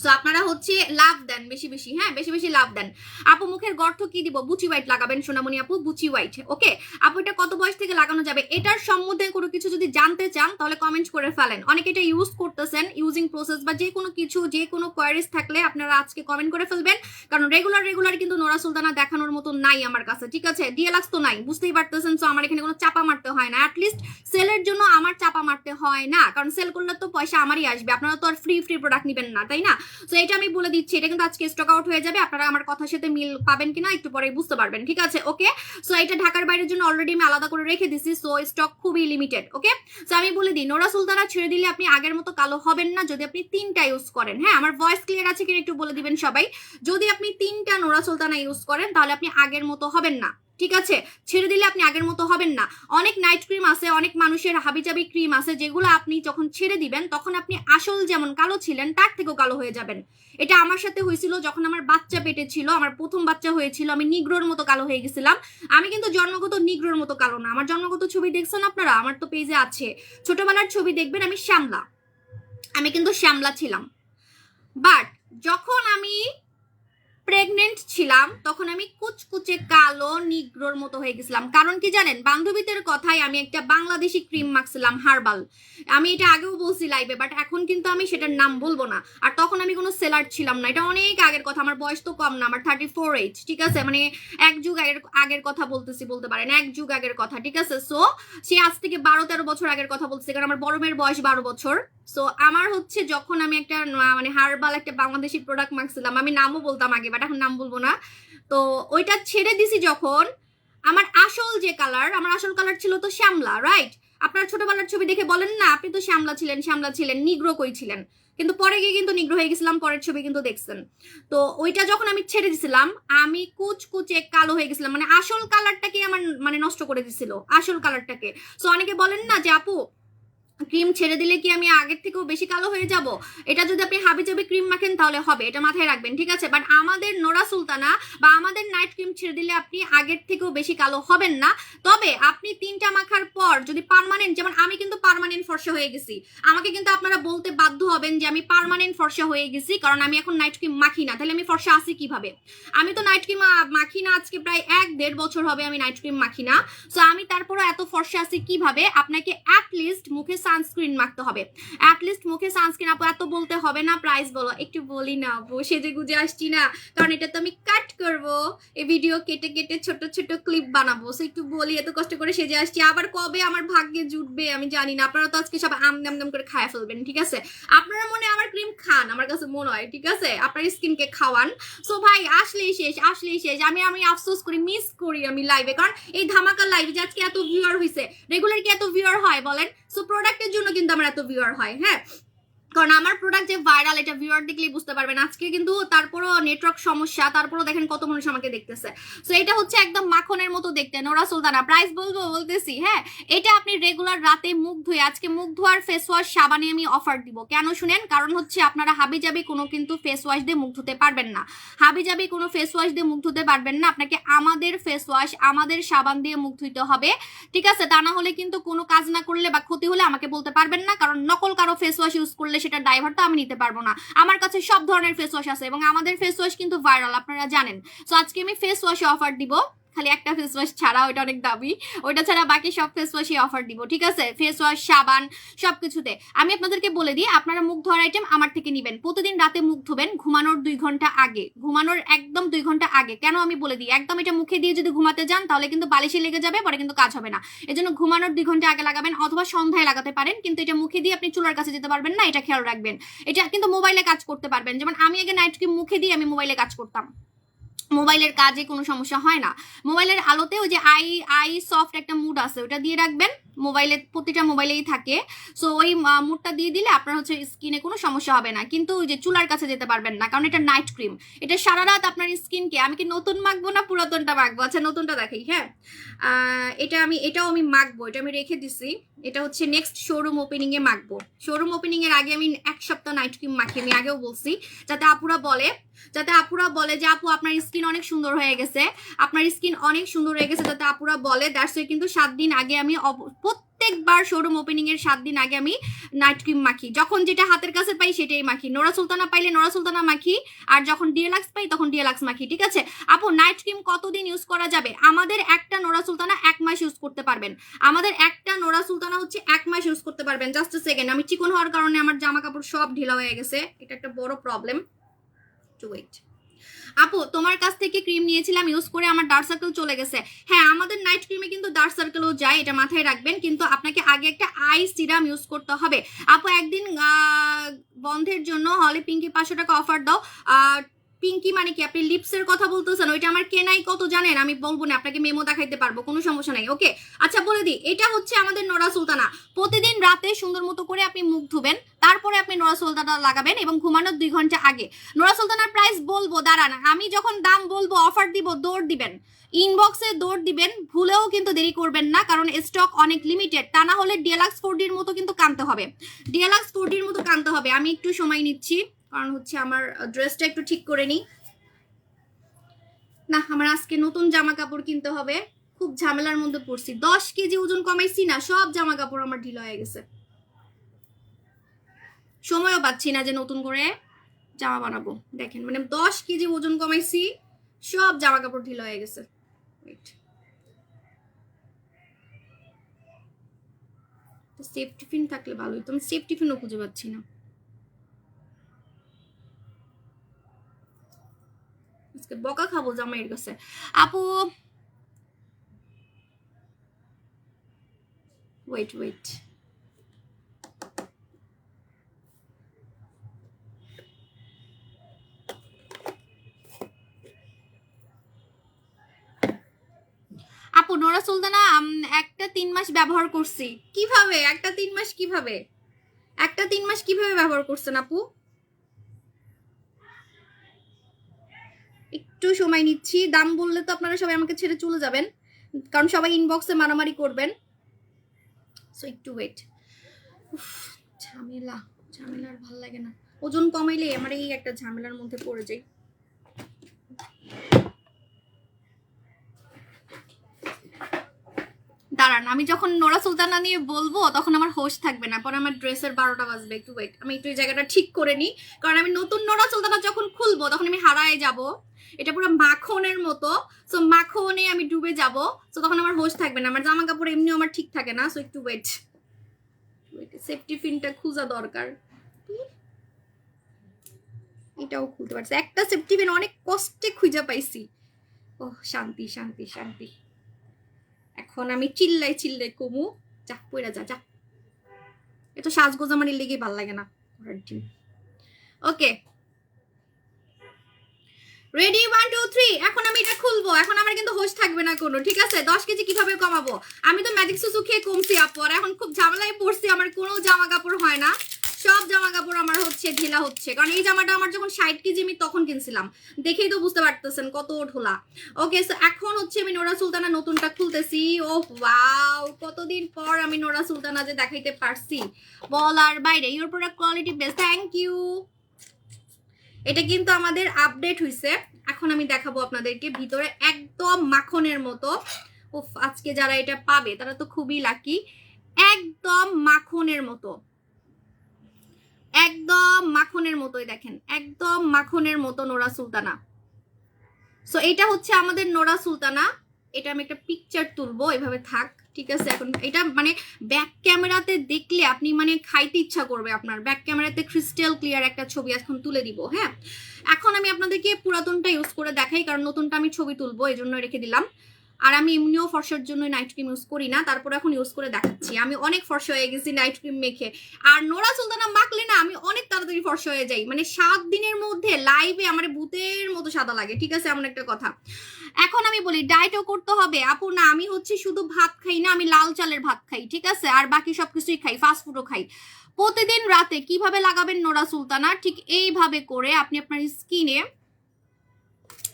সো আপনারা হচ্ছে লাভ দেন বেশি বেশি, হ্যাঁ বেশি বেশি লাভ দেন। আপু মুখের গর্ত কি দিব, বুচি হোয়াইট লাগাবেন সোনামণি আপু, বুচি হোয়াইট। ওকে আপু এটা কত বয়স থেকে লাগানো যাবে, এটার সম্বন্ধে কোনো কিছু যদি জানতে চান তাহলে কমেন্ট করে ফেলেন। অনেকে এটা ইউজ করতেছেন, ইউজিং প্রসেস বা যে কোনো কিছু, যে কোনো কোয়ারিজ থাকলে আপনারা আজকে কমেন্ট করে ফেলবেন, কারণ রেগুলার কিন্তু নোরা সুলতানা দেখানোর মতো নাই আমার কাছে, ঠিক আছে। ডিএলএক্স তো নাই, বুঝতেই পারতেছেন। সো আমার এখানে কোনো চাপা মারতে হয় না, অ্যাটলিস্ট সেলের জন্য আমার চাপা মারতে হয় না, কারণ সেল করলে তো পয়সা আমারই আসবে, আপনারা তো আর ফ্রি প্রোডাক্ট নেবেন না, তাই না। সো এটা আমি বলে দিচ্ছি, এটা কিন্তু আজকে স্টক আউট হয়ে যাবে, আপনারা আমার কথার সাথে মিল পাবেন কিনা একটু পরে বুঝতে পারবেন, ঠিক আছে। ওকে সো এটা ঢাকার বাইরের জন্য অলরেডি আমি আলাদা করে রেখে দিছি, সো স্টক খুবই লিমিটেড। ওকে সো আমি বলে দিই, নোরা সুলতানা ছেড়ে দিলে আপনি আগের মতো কালো হবেন না যদি আপনি 3টা ইউজ করেন, হ্যাঁ। আমার ভয়েস ক্লিয়ার আছে কিনা একটু বলে দিবেন সবাই। যদি আপনি 3টা নোরা সুলতানা ইউজ করেন তাহলে আপনি আগের মতো হবেন না, ঠিক আছে, ছেড়ে দিলে আপনি আগের মতো হবেন না। অনেক নাইট ক্রিম আছে, অনেক মানুষের হাবিজাবি ক্রিম আছে, যেগুলো আপনি যখন ছেড়ে দিবেন তখন আপনি আসল যেমন কালো ছিলেন তার থেকেও কালো হয়ে যাবেন। এটা আমার সাথে হয়েছিল যখন আমার বাচ্চা পেটে ছিল, আমার প্রথম বাচ্চা হয়েছিল, আমি নিগ্রোর মতো কালো হয়ে গেছিলাম। আমি কিন্তু জন্মগত নিগ্রোর মতো কালো না, আমার জন্মগত ছবি দেখছেন আপনারা, আমার তো পেজে আছে, ছোটবেলার ছবি দেখবেন, আমি শ্যামলা, আমি কিন্তু শ্যামলা ছিলাম। বাট যখন আমি প্রেগনেন্ট ছিলাম তখন আমি কুচকুচে কালো নিগ্রোর মতো হয়ে গেছিলাম। কারণ কি জানেন, বান্ধবীদের কথায় আমি একটা বাংলাদেশি ক্রিম মাখছিলাম হার্বাল, আমি এটা আগেও বলছি লাইভে, বাট এখন কিন্তু আমি সেটার নাম বলবো না। আর তখন আমি কোনো সেলার ছিলাম না, এটা অনেক আগের কথা, আমার বয়স তো কম না, আমার 34 এজ, ঠিক আছে, মানে এক যুগ আগের কথা বলতেছি, বলতে পারেন এক যুগ আগের কথা, ঠিক আছে। সো সে আজ থেকে 12-13 বছর আগের কথা বলছে, কারণ আমার বড় মেয়ের বয়স 12 বছর। সো আমার হচ্ছে যখন আমি একটা মানে হার্বাল একটা বাংলাদেশি প্রোডাক্ট মাখছিলাম, আমি নামও বলতাম আগে, বাট এখন নাম বলবো না। তো ওইটা ছেড়ে দিছি যখন, আমার আসল যে কালার, আমার আসল কালার ছিল তো শ্যামলা, রাইট? আপনার ছোটবেলার ছবি দেখে বলেন না আপনি তো শ্যামলা ছিলেন, শ্যামলা ছিলেন, নিগ্রো কই ছিলেন, কিন্তু পরে গিয়ে কিন্তু নিগ্রো হয়ে গেছিলাম, পরের ছবি কিন্তু দেখছেন। তো ওইটা যখন আমি ছেড়ে দিছিলাম আমি কুচকুচে কালো হয়ে গেছিলাম, মানে আসল কালারটাকে আমার মানে নষ্ট করে দিছিল, আসল কালারটাকে। সো অনেকে বলেন না যে আপু ক্রিম ছেড়ে দিলে কি আমি আগের থেকেও বেশি কালো হয়ে যাব, এটা যদি আপনি হাবিজাবি ক্রিম মাখেন তাহলে হবে, এটা মাথায় রাখবেন, ঠিক আছে। বাট আমাদের নোরা সুলতানা বা আমাদের নাইট ক্রিম ছেড়ে দিলে আপনি আগের থেকেও বেশি কালো হবেন না। তবে আপনি 3টা মাখার পর যদি পার্মানেন্ট, যেমন আমি কিন্তু পার্মানেন্ট ফর্সা হয়ে গেছি, আমাকে কিন্তু আপনারা বলতে বাধ্য হবেন যে আমি পার্মানেন্ট ফর্সা হয়ে গেছি, কারণ আমি এখন নাইট ক্রিম মাখি না, তাহলে আমি ফর্সা আসি কিভাবে? আমি তো নাইট ক্রিম মাখি না, আজকে প্রায় 1-1.5 বছর হবে আমি নাইট ক্রিম মাখি না। সো আমি তারপরও এত ফর্সা আসি কিভাবে? আপনাকে অ্যাটলিস্ট মুখে সানস্ক্রিন মাখতে হবে, অ্যাটলিস্ট মুখে সানস্ক্রিন। আপু এত বলতে হবে না, প্রাইস বলো, একটু বলি না আপু, সেজে গুজে আসছি না, কারণ এটা তো আমি কাট করব, এই ভিডিও কেটে কেটে ছোট ছোট ক্লিপ বানাবো। সো একটু বলি, এত কষ্ট করে সেজে আসছি, আবার কবে আমার ভাগ্যে জুটবে আমি জানি না। আপনারা তো আজকে সব আম করে খায়া ফেলবেন, ঠিক আছে? আপনারা মনে আমার ক্রিম খান, আমার কাছে মনে হয়, ঠিক আছে, আপনার স্কিনকে খাওয়ান। সো ভাই আসলেই শেষ, আসলেই শেষ। আমি আফসোস করি, মিস করি আমি লাইভে, কারণ এই ধামাকা লাইভে যে আজকে এত ভিউয়ার হয়েছে, রেগুলার কি এত ভিউয়ার হয় বলেন? সো প্রোডাক্টের জন্য কিন্তু আমার এত ভিউয়ার হয়, হ্যাঁ, কারণ আমার প্রোডাক্ট যে ভাইরাল এটা ভিউয়ার দেখলেই বুঝতে পারবেন। আজকে কিন্তু তারপরও নেটওয়ার্ক সমস্যা, তারপরও দেখেন কত মানুষ আমাকে দেখতেছে। সো এটা হচ্ছে একদম মাখনের মতো দেখতে, নোরা সুলতানা। প্রাইস বলতেছি, হ্যাঁ, এটা আপনি রেগুলার রাতে মুখ ধুয়ে, আজকে মুখ ধোয়ার ফেস ওয়াশ সাবানে আমি অফার দিব, কেন শুনেন? কারণ হচ্ছে আপনারা হাবিজাবি কোনো কিন্তু ফেস ওয়াশ দিয়ে মুখ ধুতে পারবেন না, হাবিজাবি কোনো ফেস ওয়াশ দিয়ে মুখ ধুতে পারবেন না, আপনাকে আমাদের ফেস ওয়াশ, আমাদের সাবান দিয়ে মুখ ধুইতে হবে, ঠিক আছে? তা না হলে কিন্তু কোনো কাজ না করলে বা ক্ষতি হলে আমাকে বলতে পারবেন না, কারণ নকল কারো ফেস ওয়াশ ইউজ করলে সেটা ড্রাইভারটা আমি নিতে পারবো না। আমার কাছে সব ধরনের ফেস ওয়াশ আছে এবং আমাদের ফেস ওয়াশ কিন্তু ভাইরাল, আপনারা জানেন। সো আজকে আমি ফেস ওয়াশে অফার দিব, খালি একটা ফেস ওয়াশ ছাড়া, ওইটা অনেক দামি, ওইটা ছাড়া বাকি সব ফেস ওয়াশে অফার দিব, ঠিক আছে? ফেস ওয়াশ, সাবান, সবকিছুতে। আমি আপনাদেরকে বলে দিই, আপনারা মুখ ধোয়ার আইটেম আমার থেকে নেবেন। প্রতিদিন রাতে মুখ ধোবেন ঘুমানোর 2 ঘন্টা আগে, ঘুমানোর একদম 2 ঘন্টা আগে। কেন আমি বলে দিই, একদম এটা মুখে দিয়ে যদি ঘুমাতে যান তাহলে কিন্তু বালিশে লেগে যাবে, পরে কিন্তু কাজ হবে না। এজন্য ঘুমানোর 2 ঘন্টা আগে লাগাবেন, অথবা সন্ধ্যায় লাগাতে পারেন, কিন্তু এটা মুখে দিয়ে আপনি চুলার কাছে যেতে পারবেন না, এটা খেয়াল রাখবেন। এটা কিন্তু মোবাইলে কাজ করতে পারবেন, যেমন আমি আগে নাইট ক্রিম মুখে দিয়ে আমি মোবাইলে কাজ করতাম, মোবাইলের কাজে কোনো সমস্যা হয় না। মোবাইলের আলোতে ওই যে আই সফট একটা মুড আছে, ওটা দিয়ে রাখবেন, মোবাইলে প্রতিটা মোবাইলেই থাকে। সো ওই মুডটা দিয়ে দিলে আপনার হচ্ছে স্কিনে কোনো সমস্যা হবে না, কিন্তু ওই যে চুলার কাছে যেতে পারবেন না, কারণ এটা নাইট ক্রিম, এটা সারা রাত আপনার স্কিনকে, আমি কি নতুন মাখবো না পুরাতনটা মাখবো? আচ্ছা নতুনটা দেখাই, হ্যাঁ, এটাও আমি মাখবো, এটা আমি রেখে দিছি, এটা হচ্ছে নেক্সট শোরুম ওপেনিং এ মাখবো। শোরুম ওপেনিং এর আগে আমি 1 সপ্তাহ নাইট ক্রিম মাখি, আমি আগেও বলছি, যাতে আপুরা বলে যে আপু আপনার স্কিন অনেক সুন্দর হয়ে গেছে, আপনার স্কিন অনেক সুন্দর হয়ে গেছে, যাতে আপুরা বলে। দ্যাটস ওয়াই কিন্তু 7 দিন আগে আমি প্রত্যেকবার শোরুম ওপেনিং এর 7 দিন আগে আমি নাইট ক্রিম মাখি, যখন যেটা হাতের কাছে পাই সেটাই মাখি। নোরা সুলতানা পাইলে নোরা সুলতানা মাখি, আর যখন ডিএলাক্স পাই তখন ডিএলাক্স মাখি, ঠিক আছে? আপু নাইট ক্রিম কতদিন ইউজ করা যাবে? আমাদের একটা নোরা সুলতানা 1 মাস ইউজ করতে পারবেন, আমাদের একটা নোরা সুলতানা হচ্ছে 1 মাস ইউজ করতে পারবেন। জাস্ট আ সেকেন্ড, আমি চিকন হওয়ার কারণে আমার জামা কাপড় সব ঢিলা হয়ে গেছে, এটা একটা বড় প্রবলেম। ওয়েট আপু, তোমার কাছ থেকে ক্রিম নিয়েছিলাম, ইউজ করে আমার ডার্ক সার্কেল চলে গেছে। হ্যাঁ, আমাদের নাইট ক্রিমে কিন্তু ডার্ক সার্কেলও যায়, এটা মাথায় রাখবেন, কিন্তু আপনাকে আগে একটা আই সিরাম ইউজ করতে হবে। আপু একদিন বন্ধের জন্য হলে পিঙ্কি 500 টাকা অফার দাও, পিঙ্কি মানে কি আপনি লিপসের কথা বলতেছেন? ওইটা আমার কেনাই কত জানেন? আমি বলবো না, আপনাকে মেমো দেখাইতে পারবো, কোনো সমস্যা নাই। ওকে, আচ্ছা বলে দিই, এটা হচ্ছে আমাদের নোরা সুলতানা। প্রতিদিন রাতে সুন্দর মতো করে আপনি মুখ ধুবেন, তারপরে আপনি নোরা সুলতানা লাগাবেন এবং ঘুমানোর 2 ঘন্টা আগে। নোরা সুলতানার প্রাইস বলবো, দাঁড়ান আমি যখন দাম বলবো অফার দিব, দৌড় দিবেন, ইনবক্সে দৌড় দিবেন, ভুলেও কিন্তু দেরি করবেন না, কারণ স্টক অনেক লিমিটেড। তা না হলে ডিএলএক্স 4Dর মতো কিন্তু কানতে হবে, ডিএলএক্স 4Dর মতো কানতে হবে। আমি একটু সময় নিচ্ছি, কারণ হচ্ছে আমার ড্রেসটা একটু ঠিক করে নিই। না, আমার আজকে নতুন জামা কাপড় কিনতে হবে, খুব ঝামেলার মধ্যে পড়ছি। 10 কেজি ওজন কমাইছি না, সব জামা কাপড় আমার ঢিলা হয়ে গেছে, সময়ও পাচ্ছি না যে নতুন করে জামা বানাবো। দেখেন মানে 10 কেজি ওজন কমাইছি, সব জামা কাপড় ঢিলা হয়ে গেছে। সেফ টিফিন থাকলে ভালো হতো, আমি সেফ টিফিনও খুঁজে পাচ্ছি না। আজকে বকা খাবো জামাইয়ের কাছে। আপু ওয়েট ওয়েট, আপু নোরা সুলতানা একটা 3 মাস ব্যবহার করছি। কিভাবে একটা 3 মাস, কিভাবে একটা 3 মাস কিভাবে ব্যবহার করছেন আপু? একটু সময় নিচ্ছি, দাম বললে তো আপনারা সবাই আমাকে ছেড়ে চলে যাবেন, কারণ সবাই ইনবক্সে মারামারি করবেন। সো একটু ওয়েট। ঝামেলা ঝামেলার ভাল লাগে না, ওজন কমাইলে আমার এই একটা ঝামেলার মধ্যে পড়ে যাই। দাঁড়ান, আমি যখন নোরা সুলতানা নিয়ে বলবো তখন আমার হোশ থাকবে না, পরে আমার ড্রেসের 12টা বাজবে। একটু ওয়েট, আমি একটু এই জায়গাটা ঠিক করে নিই, কারণ আমি নতুন নোরা সুলতানা যখন খুলবো তখন আমি হারায় যাব, এটা পুরো মাখনের মতো। সো মাখনে আমি ডুবে যাব, সো তখন আমার হোশ থাকবে না, আমার জামা কাপড় এমনিও আমার ঠিক থাকে না। সো একটু ওয়েট, সেফটি পিনটা খুঁজা দরকার, এটাও খুলতে পারছি, একটা সেফটি পিন অনেক কষ্টে খুঁজে পাইছি। ও শান্তি শান্তি শান্তি। এখন আমি চিল্লাই চিল্লাই কমু, যা পইরা যা যা, এত সাজগোজ আমার লেগে ভাল লাগে না। Okay ready, 1 2 3। এখন আমি এটা খুলবো, এখন আমার কিন্তু হোশ থাকবে না কোনো, ঠিক আছে? 10 কেজি কিভাবে কমাবো? আমি তো ম্যাজিক সুসু খেয়ে কমছি আপু, আর এখন খুব ঝামেলায় পড়ছি, আমার কোনো জামা কাপড় হয় না, সব জামা কাপড় আমার হচ্ছে ঢিলা হচ্ছে, কারণ এই জামাটা আমার যখন 60 কেজি আমি তখন কিনছিলাম, দেখেই তো বুঝতে পারতেছেন কত ঢোলা। ওকে, সো এখন হচ্ছে আমি নোরা সুলতানা নতুনটা খুলতেছি। ও ওয়াও, কতদিন পর আমি নোরা সুলতানা যে দেখাইতে পারছি বলার বাইরে। Your product quality best, thank you. এটা কিন্তু আমাদের আপডেট হইছে, এখন আমি দেখাবো আপনাদেরকে ভিতরে একদম মাখনের মতো। উফ, আজকে যারা এটা পাবে তারা তো খুবই লাকি। একদম মাখনের মতো, একদম মাখনের মতোই, দেখেন একদম মাখনের মতো নোরা সুলতানা। সো এটা হচ্ছে আমাদের নোরা সুলতানা, এটা আমি একটা পিকচার তুলবো, এভাবে থাক, ঠিক আছে? এখন এটা মানে ব্যাক ক্যামেরাতে দেখলে আপনি মানে খাইতে ইচ্ছা করবে আপনার, ব্যাক ক্যামেরাতে ক্রিস্টাল ক্লিয়ার একটা ছবি এখন তুলে দিব। হ্যাঁ, এখন আমি আপনাদেরকে পুরাতনটা ইউজ করে দেখাই, কারণ নতুনটা আমি ছবি তুলবো এই জন্য রেখে দিলাম। আর আমি এমনিও ফর্সার জন্য নাইট ক্রিম ইউজ করি না, তারপর এখন ইউজ করে দেখাচ্ছি। আমি অনেক ফর্সা হয়ে গেছি নাইট ক্রিম মেখে, আর নোরা সুলতানা মাখলে না আমি অনেক তাড়াতাড়ি ফর্সা হয়ে যাই, মানে 7 দিনের মধ্যে লাইভে আমার ভূতের মতো সাদা লাগে, ঠিক আছে? এমন একটা কথা। এখন আমি বলি ডায়েটও করতে হবে আপু, না আমি হচ্ছে শুধু ভাত খাই না, আমি লাল চালের ভাত খাই, ঠিক আছে? আর বাকি সবকিছুই খাই, ফাস্ট ফুডও খাই। প্রতিদিন রাতে কিভাবে লাগাবেন নোরা সুলতানা? ঠিক এইভাবে করে আপনি আপনার স্কিনে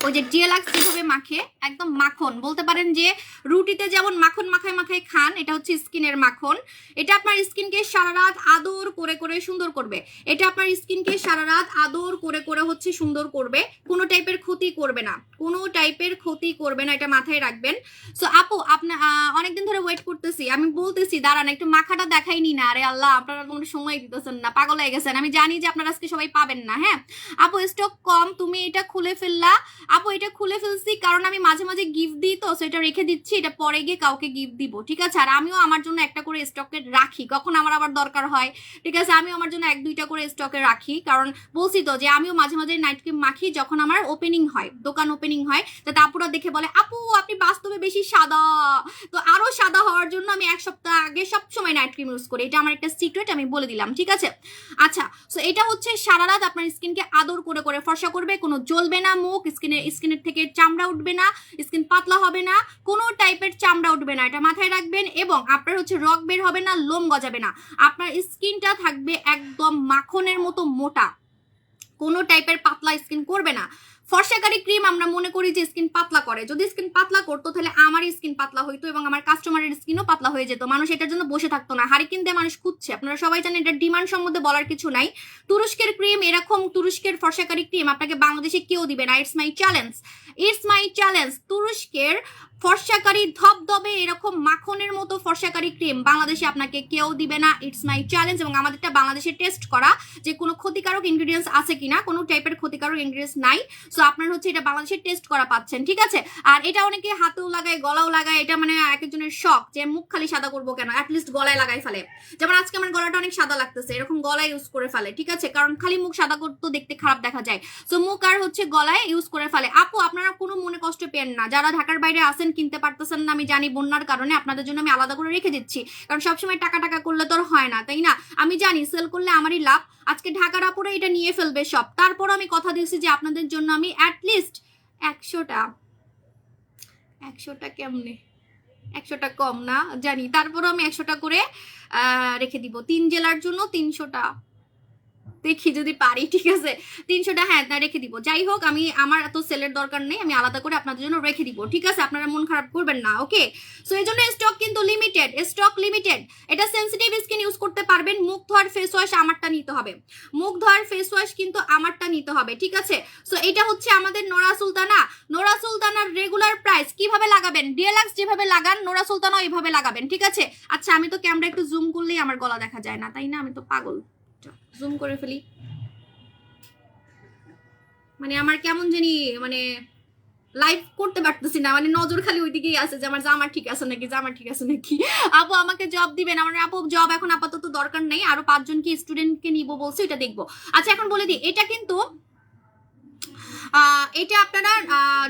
ওই যে ডিএলএক্স যেভাবে মাখে, একদম মাখন বলতে পারেন, যে রুটিতে যেমন মাখন মাখায় মাখায় খান, এটা হচ্ছে স্কিনের মাখন। এটা আপনার স্কিনকে সারা রাত আদর করে করে সুন্দর করবে, এটা আপনার স্কিনকে সারা রাত আদর করে করে হচ্ছে সুন্দর করবে, কোনো টাইপের ক্ষতি করবে না, কোনো টাইপের ক্ষতি করবে না, এটা মাথায় রাখবেন। সো আপু আপনার অনেকদিন ধরে ওয়েট করতেছি, আমি বলতেছি দাঁড়ান একটু মাখাটা দেখাইনি না, আরে আল্লাহ আপনারা কোনো সময় দিতেছেন না, পাগল হয়ে গেছেন। আমি জানি যে আপনারা আজকে সবাই পাবেন না। হ্যাঁ আপু, স্টক কম, তুমি এটা খুলে ফেললা, আপু এটা খুলে ফেলছি কারণ আমি মাঝে মাঝে গিফট দিই, তো সেটা রেখে দিচ্ছি, এটা পরে গিয়ে কাউকে গিফট দিব, ঠিক আছে? আর আমিও আমার জন্য একটা করে স্টকে রাখি, কখন আমার আবার দরকার হয়, ঠিক আছে? আমিও আমার জন্য 1-2টা করে স্টকে রাখি, কারণ বলছি তো যে আমিও মাঝে মাঝে নাইট ক্রিম মাখি যখন আমার ওপেনিং হয়, দোকান ওপেনিং হয়, যাতে আপুরা দেখে বলে আপু আপনি বাস্তবে বেশি সাদা। তো আরো সাদা হওয়ার জন্য আমি 1 সপ্তাহ আগে সবসময় নাইট ক্রিম ইউজ করি, এটা আমার একটা সিক্রেট, আমি বলে দিলাম, ঠিক আছে? আচ্ছা, সো এটা হচ্ছে সারা রাত আপনার স্কিনকে আদর করে করে ফর্সা করবে, কোনো জ্বলবে না মুখ, স্কিনের থেকে চামড়া উঠবে না, স্কিন পাতলা হবে না, কোনো টাইপের চামড়া উঠবে না, এটা মাথায় রাখবেন। এবং আপনার হচ্ছে রগ বের হবে না, লোম গজাবে না, আপনার স্কিনটা থাকবে একদম মাখনের মতো মোটা, কোনো টাইপের পাতলা স্কিন করবে না। ফর্সাকারী ক্রিম আমরা মনে করি যে স্কিন পাতলা করে, যদি স্কিন পাতলা করতো তাহলে আমার স্কিন পাতলা হইতো এবং আমার কাস্টমারের স্কিনও পাতলা হয়ে যেত, মানুষ এটার জন্য বসে থাকতো না, হারিকেন দিয়ে মানুষ খুঁজছে। আপনারা সবাই জানেন এটা ডিমান্ড সম্বন্ধে বলার কিছু নাই। তুরস্কের ক্রিম, এরকম তুরস্কের ফর্সাকারী ক্রিম আপনাকে বাংলাদেশে কেউ দিবে না। It's my challenge, it's my challenge. তুরস্কের ফর্সাকারী ধবধবে এরকম মাখনের মতো ফর্সাকারী ক্রিম বাংলাদেশে আপনাকে কেউ দিবে না, ইটস মাই চ্যালেঞ্জ। এবং আমাদেরটা বাংলাদেশে টেস্ট করা যে কোনো ক্ষতিকারক ইনগ্রিডিয়েন্টস আছে কিনা, কোনো টাইপের ক্ষতিকারক ইনগ্রিডিয়েন্টস নাই। সো আপনার হচ্ছে এটা বাংলাদেশে টেস্ট করা পাচ্ছেন, ঠিক আছে? আর এটা অনেকে হাতেও লাগায়, গলাও লাগায়, এটা মানে এক একজনের শখ যে মুখ খালি সাদা করবো কেন, অ্যাটলিস্ট গলায় লাগাই ফেলে। যেমন আজকে আমার গলাটা অনেক সাদা লাগতেছে, এরকম গলায় ইউজ করে ফেলে, ঠিক আছে? কারণ খালি মুখ সাদা করতে দেখতে খারাপ দেখা যায়, সো মুখ আর হচ্ছে গলায় ইউজ করে ফেলে। আপু আপনারা কোনো মনে কষ্ট পেন না, যারা ঢাকার বাইরে আসেন কিনতে পারতেছেন না, আমি জানি বন্যার কারণে, আপনাদের জন্য আমি আলাদা করে রেখে দিচ্ছি, কারণ সবসময় টাকা টাকা করলে তো হয় না, তাই না? আমি জানি সেল করলে আমারই লাভ। আজকে ঢাকার আপুরা এটা নিয়ে ফেলবে সব, তারপর আমি কথা দিচ্ছি যে আপনাদের জন্য আমি অ্যাটলিস্ট 100টা কেমনে 100টা কম না জানি, তারপরও আমি 100টা করে রেখে দিব 3 জেলার জন্য, 300টা দেখি যদি পারি, ঠিক আছে? 300টা হ্যাঁ রেখে দিব। যাই হোক, আমি আমার এত সেলের দরকার নেই, আমি আলাদা করে আপনাদের জন্য রেখে দিব, ঠিক আছে? আপনারা মন খারাপ করবেন না, ওকে? সো এই জন্য স্টক কিন্তু লিমিটেড, স্টক লিমিটেড। এটা সেন্সিটিভ স্কিন ইউজ করতে পারবেন। মুখ ধোয়ার ফেস ওয়াশ আমারটা নিতে হবে, মুখ ধোয়ার ফেস ওয়াশ কিন্তু আমারটা নিতে হবে, ঠিক আছে? সো এটা হচ্ছে আমাদের নোরা সুলতানা। নোরা সুলতানার রেগুলার প্রাইস কিভাবে লাগাবেন, ডিএলএক্স যেভাবে লাগান নোরা সুলতানা এইভাবে লাগাবেন, ঠিক আছে? আচ্ছা, আমি তো ক্যামেরা একটু জুম করলেই আমার গলা দেখা যায় না, তাই না? আমি তো পাগল, জুম করে ফেলি, মানে আমার কেমন জানি মানে লাইভ করতে পারতেছি না, মানে নজর খালি ওইদিকেই আছে যে আমার জামা ঠিক আছে নাকি, জামা ঠিক আছে নাকি। আপু আমাকে জব দিবেন? আমার আপু জব এখন আপাতত দরকার নেই, আরো 5 জনকে স্টুডেন্টকে নিব বলছে, এটা দেখবো। আচ্ছা এখন বলে দিই, এটা কিন্তু এটা আপনারা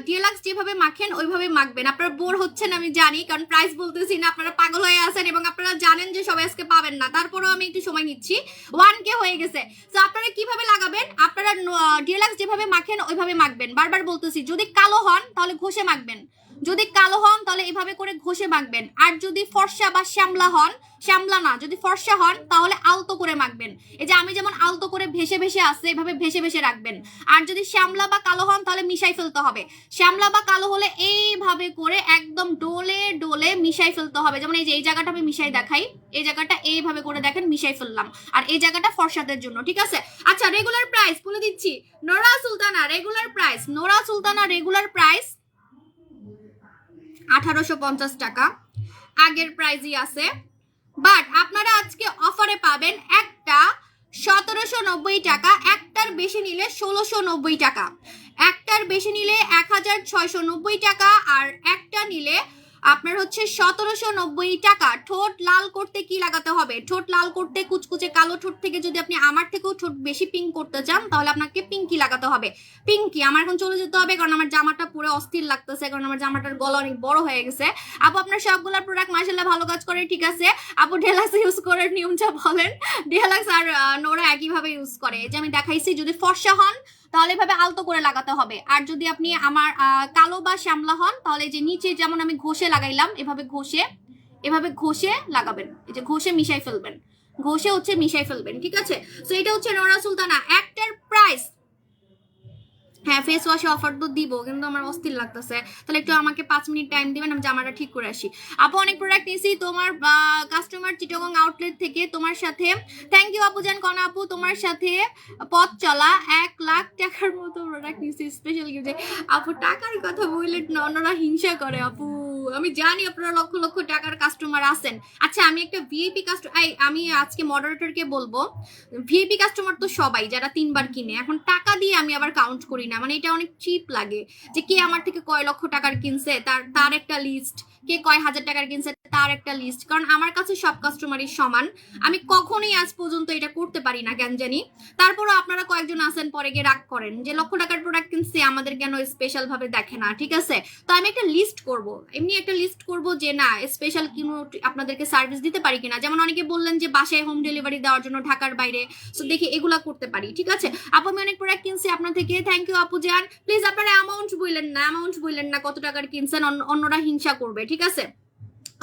ডিএলএক্স যেভাবে মাখেন ওইভাবে মাখবেন। আপনারা বোর হচ্ছেন আমি জানি, কারণ প্রাইস বলতেছি না, আপনারা পাগল হয়ে আছেন এবং আপনারা জানেন যে সবাই আজকে পাবেন না, তারপরেও আমি একটু সময় নিচ্ছি, 1K হয়ে গেছে। তো আপনারা কিভাবে লাগাবেন, আপনারা ডিএলএক্স যেভাবে মাখেন ওইভাবে মাখবেন। বারবার বলতেছি, যদি কালো হন তাহলে ঘষে মাখবেন, যদি কালো হন তাহলে এভাবে করে ঘষে মাখবেন। আর যদি ফর্সা বা শ্যামলা হন, শ্যামলা না, যদি ফর্সা হন তাহলে আলতো করে মাখবেন। এই যে আমি যেমন আলতো করে ভেসে ভেসে আসছে, এভাবে ভেসে ভেসে রাখবেন। আর যদি শ্যামলা বা কালো হন তাহলে মিশাই ফেলতে হবে। শ্যামলা বা কালো হলে এইভাবে করে একদম ডোলে ডোলে মিশাই ফেলতে হবে। যেমন এই যে এই জায়গাটা আমি মিশাই দেখাই, এই জায়গাটা এইভাবে করে দেখেন মিশাই ফেললাম, আর এই জায়গাটা ফর্সাদের জন্য, ঠিক আছে? আচ্ছা, রেগুলার প্রাইস বলে দিচ্ছি। Nora Sultana regular price, Nora Sultana regular price 1850 টাকা, আগের প্রাইসই আছে। বাট আপনারা আজকে অফারে পাবেন একটা 1790 টাকা, একটার বেশি নিলে 1690 টাকা, একটার বেশি নিলে 1690 টাকা, আর একটা নিলে আপনার হচ্ছে 1790 টাকা। ঠোঁট লাল করতে কি লাগাতে হবে? ঠোঁট লাল করতে কুচকুচে কালো ঠোঁট থেকে যদি আপনি আমার থেকেও ঠোঁট বেশি পিঙ্ক করতে চান তাহলে আপনাকে পিঙ্কি লাগাতে হবে। পিঙ্কি আমার এখন চলে যেতে হবে, কারণ আমার জামাটা পুরো অস্থির লাগতেছে, কারণ আমার জামাটার গলা অনেক বড় হয়ে গেছে। আপু আপনার সবগুলো প্রোডাক্ট মাশাআল্লাহ ভালো কাজ করে, ঠিক আছে? আপু ডিএলএক্স ইউজ করার নিয়মটা বলেন। ডিএলএক্স আর নোরা একইভাবে ইউজ করে, যে আমি দেখাইছি। যদি ফর্সা হন তাহলে এভাবে আলতো করে লাগাতে হবে, আর যদি আপনি আমার কালো বা শ্যামলা হন তাহলে যে নিচে যেমন আমি ঘষে লাগাইলাম এভাবে ঘষে লাগাবেন, এই যে ঘষে মিশাই ফেলবেন, ঘষে হচ্ছে মিশাই ফেলবেন, ঠিক আছে? সো এটা হচ্ছে নোরা সুলতানা। একটার প্রাইস, হ্যাঁ ফেস ওয়াশে অফার তো দিব, কিন্তু আমার অস্থির লাগতেছে, তাহলে একটু আমাকে 5 মিনিট টাইম দিবেন, আমি জামাটা ঠিক করে আসি। আপু অনেক প্রোডাক্ট নিয়েছি তোমার কাস্টমার চিটাগং আউটলেট থেকে, তোমার সাথে থ্যাংক ইউ আপু জান কনা আপু, তোমার সাথে পথ চলা 1 লাখ টাকার মতো প্রোডাক্ট নিয়েছি স্পেশাল গিফট। আপু টাকার কথা বললে অন্যরা হিংসা করে আপু, আমি জানি আপনারা লক্ষ লক্ষ টাকার কাস্টমার আছেন। আচ্ছা আমি একটা ভিআইপি কাস্টমার, আমি আজকে মডারেটরকে বলবো, ভিআইপি কাস্টমার তো সবাই যারা 3 বার কিনে, এখন টাকা দিয়ে আমি আবার কাউন্ট করি না, মানে এটা অনেক চিপ লাগে যে কে আমার থেকে কয় লক্ষ টাকার কিনছে তার তার একটা লিস্ট, কে কয় হাজার টাকার কিনছে তার একটা লিস্ট, কারণ আমার কাছে সব কাস্টমারই সমান। আমি কখনোই আজ পর্যন্ত এটা করতে পারি না কেন জানি। তারপরও আপনারা কয়েকজন আছেন পরে গিয়ে রাগ করেন যে লক্ষ টাকার প্রোডাক্ট কিনছি আমাদের কেন স্পেশাল ভাবে দেখে না, ঠিক আছে? তো আমি একটা লিস্ট করব, এমনি একটা লিস্ট করব যে না স্পেশাল কোনো আপনাদেরকে সার্ভিস দিতে পারি কিনা। যেমন অনেকে বললেন যে বাসায় হোম ডেলিভারি দেওয়ার জন্য ঢাকার বাইরে, সো দেখি এগুলা করতে পারি, ঠিক আছে? আপু আমি অনেক প্রোডাক্ট কিনছি আপনার থেকে, থ্যাংক ইউ আপু জান। প্লিজ আপনারা অ্যামাউন্ট বললেন না কত টাকার কিনছেন, অন্যরা হিংসা করবে, ঠিক আছে?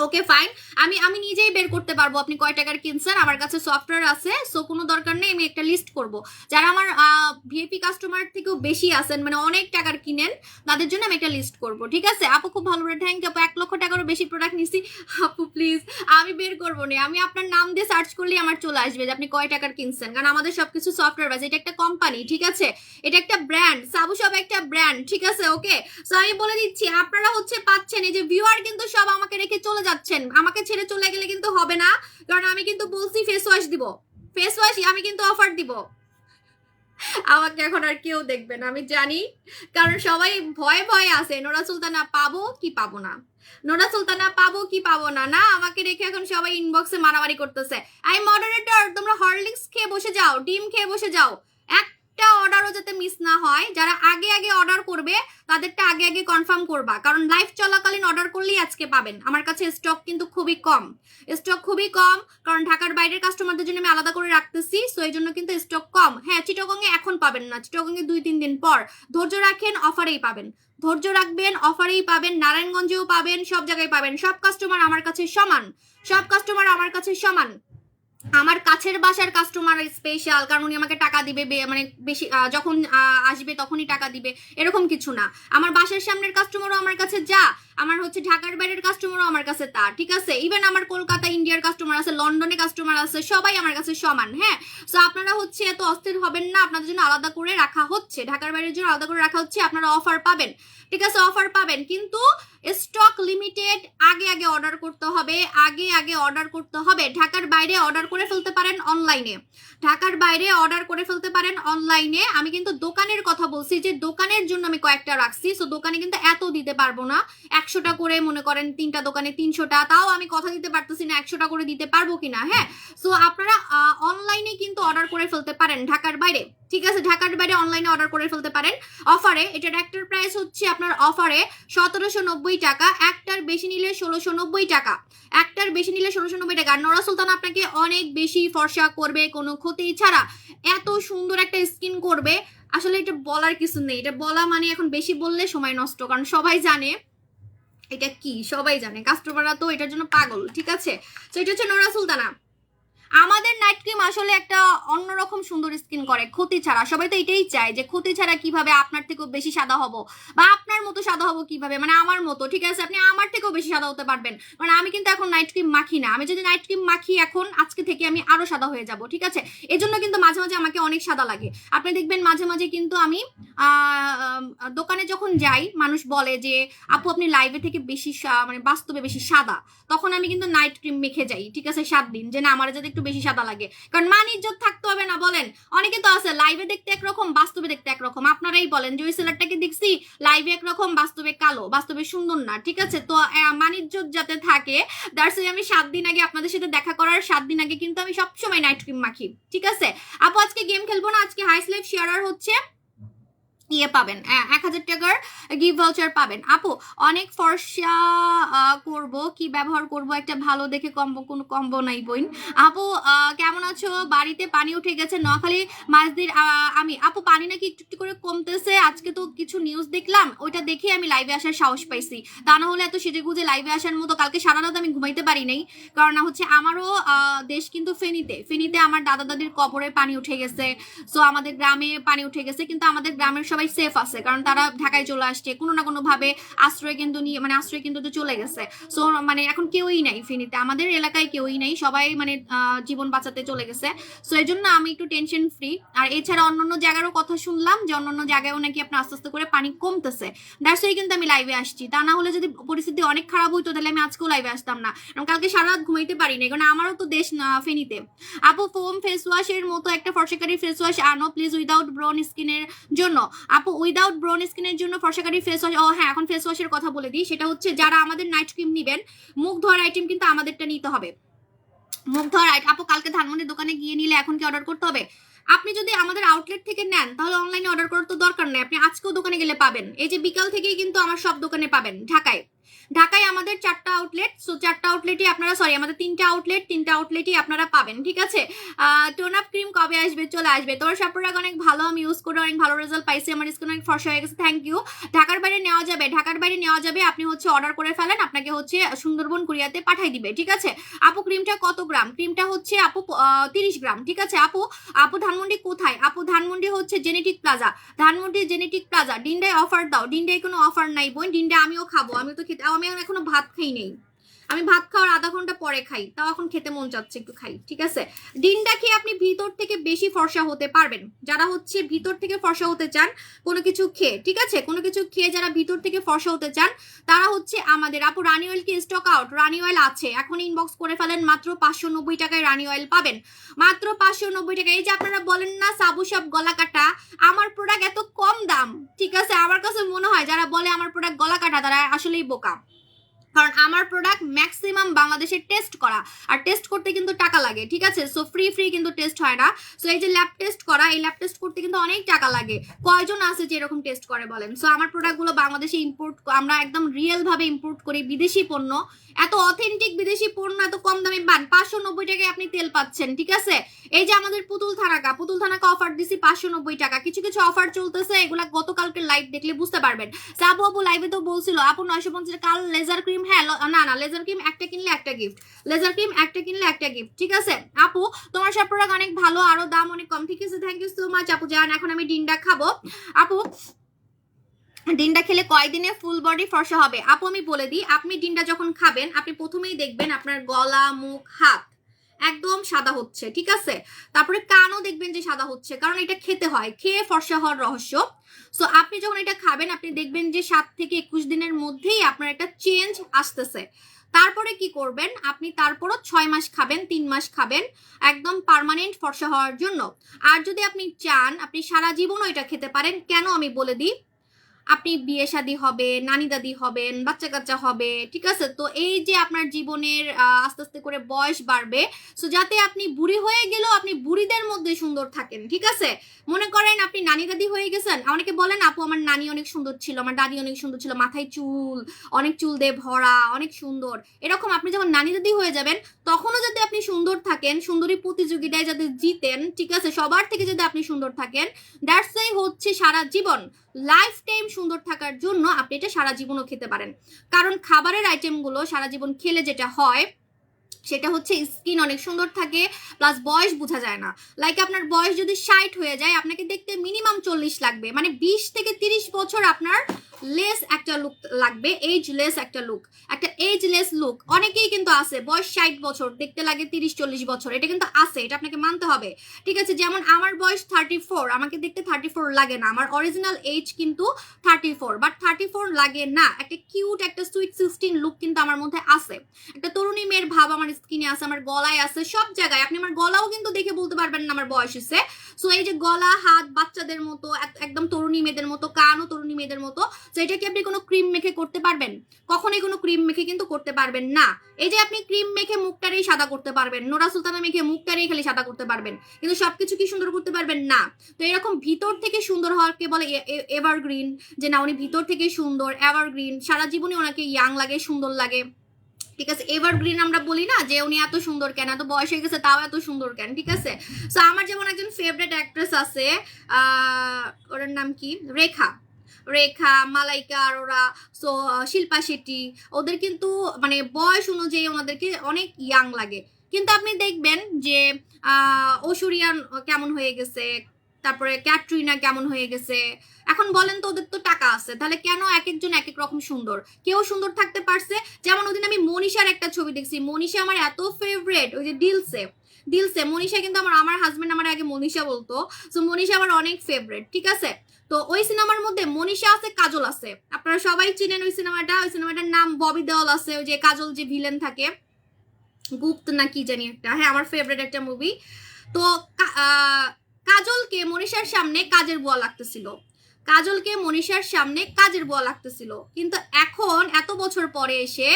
ওকে ফাইন, আমি আমি নিজেই বের করতে পারবো আপনি কয় টাকার কিনছেন, আমার কাছে সফটওয়্যার আছে, সো কোনো দরকার নেই। আমি একটা লিস্ট করব যারা আমার ভিআইপি কাস্টমার থেকেও বেশি আছেন, মানে অনেক টাকার কিনেন, তাদের জন্য আমি একটা লিস্ট করব, ঠিক আছে? আপু খুব ভালো করে থ্যাংক ইউ আপু, 1 লক্ষ টাকারও বেশি প্রোডাক্ট নিছি। আপু প্লিজ আমি বের করবো না, আমি আপনার নাম দিয়ে সার্চ করলেই আমার চলে আসবে যে আপনি কয় টাকার কিনছেন, কারণ আমাদের সবকিছু সফটওয়্যার আছে, এটা একটা কোম্পানি, ঠিক আছে? এটা একটা ব্র্যান্ড, সাবু সব একটা ব্র্যান্ড, ঠিক আছে? ওকে, সো আমি বলে দিচ্ছি আপনারা হচ্ছে পাচ্ছেন, এই যে ভিউয়ার কিন্তু সব আমাকে রেখে চলে যাচ্ছেন, আমাকে ছেড়ে চলে গেলে কিন্তু হবে না, কারণ আমি কিন্তু বলছি ফেস ওয়াশ দিব, ফেস ওয়াশ আমি কিন্তু অফার দিব। আমাকে এখন আর কেউ দেখবে না আমি জানি, কারণ সবাই ভয়ে ভয়ে আছে নোরা সুলতানা পাবো কি পাবো না, নোরা সুলতানা পাবো কি পাবো না, না আমাকে রেখে এখন সবাই ইনবক্সে মারামারি করতেছে। আই মডারেটর তোমরা হরলিক্স খেয়ে বসে যাও, ডিম খেয়ে বসে যাও, একটা অর্ডারও যাতে মিস না হয়। যারা আগে আগে অর্ডার করবে তাদেরটা আগে আগে কনফার্ম করবা, কারণ লাইভ চলাকালীন অর্ডার করলেই আজকে পাবেন। আমার কাছে স্টক কিন্তু খুবই কম, কারণ ঢাকার বাইরের কাস্টমারদের জন্য আমি আলাদা করে রাখতেছি, সো এই জন্য কিন্তু স্টক কম। হ্যাঁ চিটাগং এ এখন পাবেন না, চিটাগং এ 2-3 দিন পর, ধৈর্য রাখেন অফারেই পাবেন, ধৈর্য রাখবেন অফারেই পাবেন, নারায়ণগঞ্জেও পাবেন, সব জায়গায় পাবেন। সব কাস্টমার আমার কাছে সমান, সব কাস্টমার আমার কাছে সমান। আমার কাছের বাসার কাস্টমার স্পেশাল, কারণ উনি আমাকে টাকা দিবে মানে বেশি, যখন আসবে তখনই টাকা দিবে এরকম কিছু না। আমার বাসার সামনের কাস্টমারও আমার কাছে যা, আমার হচ্ছে ঢাকার বাইরের কাস্টমারও আমার কাছে তা, ঠিক আছে? ইভেন আমার কলকাতা ইন্ডিয়ার কাস্টমার আছে, লন্ডনে কাস্টমার আছে, সবাই আমার কাছে সমান। হ্যাঁ, সো আপনারা হচ্ছে এত অস্থির হবেন না, আপনাদের জন্য আলাদা করে রাখা হচ্ছে, ঢাকার বাইরের জন্য আলাদা করে রাখা হচ্ছে, আপনারা অফার পাবেন, ঠিক আছে? অফার পাবেন, কিন্তু স্টক লিমিটেড, আগে আগে অর্ডার করতে হবে, আগে আগে অর্ডার করতে হবে। ঢাকার বাইরে অর্ডার করে ফেলতে পারেন অনলাইনে, ঢাকার বাইরে অর্ডার করে ফেলতে পারেন অনলাইনে। আমি কিন্তু দোকানের কথা বলছি, যে দোকানের জন্য আমি কয়েকটা রাখছি, সো দোকানে কিন্তু এত দিতে পারবো না, 100টা করে মনে করেন 3টা দোকানে 300টা, তাও আমি কথা দিতে পারতেছি না 100টা করে দিতে পারবো কিনা। হ্যাঁ, সো আপনারা অনলাইনে কিন্তু অর্ডার করে ফেলতে পারেন ঢাকার বাইরে, ঠিক আছে? ঢাকার বাইরে অনলাইনে অর্ডার করে ফেলতে পারেন অফারে। এটার একটার প্রাইস হচ্ছে আপনার অফারে 1790 টাকা, একটার বেশি নিলে 1690 টাকা, একটার বেশি নিলে 1690 টাকা। নোরা সুলতান আপনাকে অনেক বেশি ফর্সা করবে কোনো ক্ষতি ছাড়া, এত সুন্দর একটা স্কিন করবে, আসলে এটা বলার কিছু নেই, এটা বলা মানে এখন বেশি বললে সময় নষ্ট, কারণ সবাই জানে এটা কি, সবাই জানে, কাস্টমাররা তো এটার জন্য পাগল, ঠিক আছে? তো এটা হচ্ছে নোরা সুলতানা। আমাদের নাইট ক্রিম আসলে একটা অন্যরকম সুন্দর স্কিন করে ক্ষতি ছাড়া। সবাই তো এটাই চায় যে ক্ষতি ছাড়া কিভাবে আপনার থেকেও বেশি সাদা হব, বা আপনার মতো সাদা হব কিভাবে, মানে আমার মতো, ঠিক আছে? আপনি আমার থেকেও বেশি সাদা হতে পারবেন, কারণ আমি কিন্তু এখন নাইট ক্রিম মাখি না। আমি যদি নাইট ক্রিম মাখি এখন আজকে থেকে আমি আরো সাদা হয়ে যাব, ঠিক আছে? এজন্য কিন্তু মাঝে মাঝে আমাকে অনেক সাদা লাগে। আপনি দেখবেন মাঝে মাঝে কিন্তু আমি দোকানে যখন যাই মানুষ বলে যে আপু আপনি লাইভে থেকে বেশি মানে বাস্তবে বেশি সাদা, তখন আমি কিন্তু নাইট ক্রিম মেখে যাই, ঠিক আছে? 7 দিন, যে না আমার যাতে একটু বেশি সাদা লাগে, কারণ মান ইজ্জত থাকতে হবে না বলেন? অনেকে তো আছে লাইভে দেখতে একরকম বাস্তবে দেখতে একরকম, আপনারাই বলেন যে ওই সেলারটাকে দেখছি লাইভে একরকম বাস্তবে কালো, বাস্তবে সুন্দর না, ঠিক আছে? তো মান ইজ্জত যাতে থাকে, দ্যাটস ওয়াই আমি 7 দিন আগে আপনাদের সাথে দেখা করার 7 দিন আগে কিন্তু আমি সবসময় নাইট ক্রিম মাখি, ঠিক আছে? আপু আজকে গেম খেলবো না, আজকে হাইস লাইফ শেয়ারার হচ্ছে ইয়ে পাবেন, 1000 টাকার গিফট ভাউচার পাবেন। আপু অনেক ফর্সা করব, কি ব্যবহার করব একটা ভালো দেখে, কম্বো কোনো কম্বো নাই বইন। আপু কেমন আছো? বাড়িতে পানি উঠে গেছে নোয়াখালী মাছদির, আমি আপু পানি নাকি একটু একটু করে কমতেছে, আজকে তো কিছু নিউজ দেখলাম, ওইটা দেখে আমি লাইভে আসার সাহস পাইছি, তা না হলে এত সেজে গুজে লাইভে আসার মতো কালকে সারা রাত আমি ঘুমাইতে পারি নাই, কারণ হচ্ছে আমারও দেশ কিন্তু ফেনীতে আমার দাদা দাদির কবরে পানি উঠে গেছে, সো আমাদের গ্রামে পানি উঠে গেছে, কিন্তু আমাদের গ্রামের সবাই সবাই সেফ আছে, কারণ তারা ঢাকায় চলে আসছে কোনো না কোনো ভাবে আশ্রয় কিন্তু নিয়ে, মানে আশ্রয় কিন্তু চলে গেছে। সো মানে এখন কেউই নাই ফেনীতে, আমাদের এলাকায় কেউই নাই, সবাই মানে জীবন বাঁচাতে চলে গেছে। সো এই জন্য আমি একটু টেনশন ফ্রি। আর এছাড়া অন্যান্য জায়গারও কথা শুনলাম যে অন্যান্য জায়গায়ও নাকি আপনার আস্তে আস্তে করে পানি কমতেছে, দ্যাটস ওয়াই কিন্তু আমি লাইভে আসছি। তা না হলে যদি পরিস্থিতি অনেক খারাপ হইতো তাহলে আমি আজকেও লাইভে আসতাম না, কারণ কালকে সারা রাত ঘুমাইতে পারি না, কারণ আমারও তো দেশ না ফেনীতে। আপু ফোম ফেস ওয়াশের মতো একটা ফর্সাকারী ফেস ওয়াশ আনো প্লিজ উইদাউট ব্রন স্কিনের জন্য। আপু উইদাউট ব্রন স্কিনের জন্য ফর্সাকারী ফেস ওয়াশ, ও হ্যাঁ এখন ফেস ওয়াশের কথা বলে দিই, সেটা হচ্ছে যারা আমাদের নাইট ক্রিম নিবেন, মুখ ধোয়ার আইটেম কিন্তু আমাদেরটা নিতে হবে। মুখ ধোয়ার আইটেম আপু কালকে ধানমন্ডির দোকানে গিয়ে নিলে এখন কি অর্ডার করতে হবে? আপনি যদি আমাদের আউটলেট থেকে নেন তাহলে অনলাইনে অর্ডার করার তো দরকার নেই, আপনি আজকেও দোকানে গেলে পাবেন। এই যে বিকাল থেকেই কিন্তু আমার সব দোকানে পাবেন ঢাকায়। ঢাকায় আমাদের 4টা আউটলেট, সো 4টা আউটলেটই আপনারা, সরি আমাদের 3টা আউটলেট, 3টা আউটলেটই আপনারা পাবেন, ঠিক আছে। টোন আপ ক্রিম কবে আসবে? চলে আসবে। তোর সাপোর্ট অনেক ভালো, আমি ইউজ করে অনেক ভালো রেজাল্ট পাইছি, আমার স্কিন অনেক ফর্সা হয়ে গেছে, থ্যাংক ইউ। ঢাকার বাইরে নেওয়া যাবে, ঢাকার বাইরে নেওয়া যাবে, আপনি হচ্ছে অর্ডার করে ফেলেন, আপনাকে হচ্ছে সুন্দরবন কুরিয়াতে পাঠাই দিবে, ঠিক আছে। আপু ক্রিমটা কত গ্রাম? ক্রিমটা হচ্ছে আপু 30 গ্রাম, ঠিক আছে। আপু আপু ধানমন্ডি কোথায়? আপু ধানমন্ডি হচ্ছে Genetic Plaza, Dhanmondi Genetic Plaza. ডিন্ডায় অফার দাও। ডিন্ডায় কোনো অফার নাই বোন, ডিন্ডা আমিও খাবো, আমি তো খেতে, আমি এখনো ভাত খাই নেই, আমি ভাত খাওয়ার আধা ঘন্টা পরে খাই, তাও এখন খেতে মন চাচ্ছে একটু খাই, ঠিক আছে। ডিমটা খেয়ে আপনি ভিতর থেকে বেশি ফর্সা হতে পারবেন, যারা হচ্ছে ভিতর থেকে ফর্সা হতে চান কোনো কিছু খেয়ে, ঠিক আছে, কোনো কিছু খেয়ে যারা ভিতর থেকে ফর্সা হতে চান তারা হচ্ছে আমাদের। আপু রানি অয়েল কি স্টক আউট? রানি অয়েল আছে, এখন ইনবক্স করে ফেলেন, মাত্র 590 টাকায় রানি অয়েল পাবেন, মাত্র 590 টাকা। এই যে আপনারা বলেন না সাবু সব গলা কাটা, আমার প্রোডাক্ট এত কম দাম, ঠিক আছে, আমার কাছে মনে হয় যারা বলে আমার প্রোডাক্ট গলা কাটা তারা আসলেই বোকা, কারণ আমার প্রোডাক্ট ম্যাক্সিমাম বাংলাদেশে টেস্ট করা, আর টেস্ট করতে কিন্তু টাকা লাগে, ঠিক আছে। সো ফ্রি কিন্তু টেস্ট হয় না। সো এই যে ল্যাব টেস্ট করা, এই ল্যাব টেস্ট করতে কিন্তু অনেক টাকা লাগে। কয়জন আছে যে এরকম টেস্ট করে বলেন? সো আমার প্রোডাক্টগুলো বাংলাদেশে ইম্পোর্ট, আমরা একদম রিয়েল ভাবে ইম্পোর্ট করি, বিদেশি পণ্য, এত অথেন্টিক বিদেশি পণ্য এত কম দামে পান, 590 টাকায় আপনি তেল পাচ্ছেন, ঠিক আছে। এই যে আমাদের পুতুল থানাকা অফার দিছি 590 টাকা, কিছু কিছু অফার চলতেছে, এগুলা গতকালকে লাইভ দেখলে বুঝতে পারবেন। সাবু আপু লাইভে তো বলছিল আপু 950 কাল লেজার ক্রিম, হ্যাঁ না লেজার ক্রিম একটা কিনলে একটা গিফট, লেজার ক্রিম একটা কিনলে একটা গিফট, ঠিক আছে। আপু তোমার সব প্রোডাক্ট অনেক ভালো, আরো দাম অনেক কম, ঠিক আছে, থ্যাংক ইউ সো মাচ আপু জান। এখন আমি ডিন্ডা খাবো। আপু ডিমটা খেলে কয়দিনে ফুল বডি ফর্সা হবে? আপু আমি বলে দিই, আপনি ডিমটা যখন খাবেন আপনি প্রথমেই দেখবেন আপনার গলা, মুখ, হাত একদম সাদা হচ্ছে, ঠিক আছে। তারপরে কানও দেখবেন যে সাদা হচ্ছে, কারণ এটা খেতে হয়, খেয়ে ফর্সা হওয়ার রহস্য। সো আপনি যখন এটা খাবেন আপনি দেখবেন যে 7 থেকে 21 দিনের মধ্যেই আপনার একটা চেঞ্জ আসতেছে। তারপরে কি করবেন আপনি? তারপরও 6 মাস খাবেন, 3 মাস খাবেন, একদম পার্মানেন্ট ফর্সা হওয়ার জন্য। আর যদি আপনি চান আপনি সারা জীবনও এটা খেতে পারেন। কেন আমি বলে দিই, আপনি বিয়ে শাদী হবে, নানি দাদি হবেন, বাচ্চা কাচ্চা হবে, ঠিক আছে। তো এই যে আপনার জীবনের আস্তে আস্তে করে বয়স বাড়বে, সো যাতে আপনি বুড়ি হয়ে গেলেও আপনি বুড়িদের মধ্যে সুন্দর থাকেন, ঠিক আছে। মনে করেন আপনি নানি দাদি হয়ে গেছেন, অনেকে বলেন আপু আমার নানি অনেক সুন্দর ছিল, আমার দাদি অনেক সুন্দর ছিল, মাথায় চুল, অনেক চুল দিয়ে ভরা, অনেক সুন্দর, এরকম আপনি যখন নানি দাদি হয়ে যাবেন তখনও যদি আপনি সুন্দর থাকেন, সুন্দরী প্রতিযোগিতায় যাতে জিতেন, ঠিক আছে, সবার থেকে যদি আপনি সুন্দর থাকেন, দ্যাটস ওয়াই হচ্ছে সারা জীবন লাইফ টাইম সুন্দর থাকার জন্য আপনি এটা সারা জীবনও খেতে পারেন। কারণ খাবারের আইটেমগুলো সারা জীবন খেলে যেটা হয় সেটা হচ্ছে স্কিন অনেক সুন্দর থাকে, প্লাস বয়স বোঝা যায় না। লাইক আপনার বয়স যদি 60 হয়ে যায় আপনাকে দেখতে মিনিমাম 40 লাগবে, মানে 20 থেকে 30 বছর আপনার লেস একটা লুক লাগবে, এজলেস একটা লুক, একটা এজলেস লুক। অনেকেই কিন্তু আছে বয়স 60 বছর দেখতে লাগে 30-40 বছর, এটা কিন্তু আছে, এটা আপনাকে মানতে হবে, ঠিক আছে। যেমন আমার বয়স 34, আমাকে দেখতে 34 লাগে না, আমার অরিজিনাল এজ কিন্তু 34, বাট 34 লাগে না, একটা কিউট একটা সুইট 16 লুক কিন্তু আমার মধ্যে আছে, একটা তরুণী মেয়ের ভাব আমার স্কিনে আছে, আমার গলায় আছে, সব জায়গায়। আপনি আমার গলাও কিন্তু দেখে বলতে পারবেন না আমার বয়স হচ্ছে। সো এই যে গলা, হাত বাচ্চাদের মতো, একদম তরুণী মেয়েদের মতো, কানও তরুণী মেয়েদের মতো। সো এটা কি আপনি কোনো ক্রিম মেখে করতে পারবেন? কখনোই কোনো ক্রিম মেখে কিন্তু করতে পারবেন না। এই যে আপনি ক্রিম মেখে মুখটারেই সাদা করতে পারবেন, নোরা সুলতানা মেখে মুখটারেই খালি সাদা করতে পারবেন, কিন্তু সবকিছু কি সুন্দর করতে পারবেন না। তো এরকম ভিতর থেকে সুন্দর হওয়াকে বলে এভারগ্রিন, যে না উনি ভিতর থেকে সুন্দর, এভারগ্রিন, সারা জীবনই ওনাকে ইয়াং লাগে, সুন্দর লাগে, ঠিক আছে। এভারগ্রিন আমরা বলি না যে উনি এত সুন্দর কেন, এত বয়স হয়ে গেছে তাও এত সুন্দর কেন, ঠিক আছে। সো আমার যেমন একজন ফেভারিট অ্যাক্ট্রেস আছে, ওর নাম কি, রেখা, মালাইকা আরোরা, সো শিল্পা শেট্টি, ওদের কিন্তু মানে বয়স অনুযায়ী ওনাদেরকে অনেক ইয়াং লাগে। কিন্তু আপনি দেখবেন যে ঐশ্বরিয়া কেমন হয়ে গেছে, তারপরে ক্যাটরিনা কেমন হয়ে গেছে। এখন বলেন তো, ওদের তো টাকা আছে, তাহলে কেন এক একজন এক এক রকম সুন্দর? কেউ সুন্দর থাকতে পারছে, যেমন ওদিন আমি মনীষার একটা ছবি দেখছি, মনীষা আমার এত ফেভারিট, ওই যে দিলসে, দিলসে মনীষা কিন্তু আমার হাজবেন্ড আমার আগে মনীষা বলতো, সো মনীষা আমার অনেক ফেভারিট, ঠিক আছে। তো ওই সিনেমার মধ্যে মনীষা আছে, কাজল আছে, আপনারা সবাই চিনেন ওই সিনেমাটা। ওই সিনেমাটার নাম ববি দেওয়াল আছে, ওই যে কাজল যে ভিলেন থাকে, গুপ্ত না কি জানি একটা, হ্যাঁ আমার ফেভারিট একটা মুভি। তো কাজলকে মনীষার সামনে কাজের বুয়া লাগতেছিল, কাজলকে মনীষার সামনে কাজের বুয়া লাগতেছিল, কিন্তু এখন এত বছর পরে এসে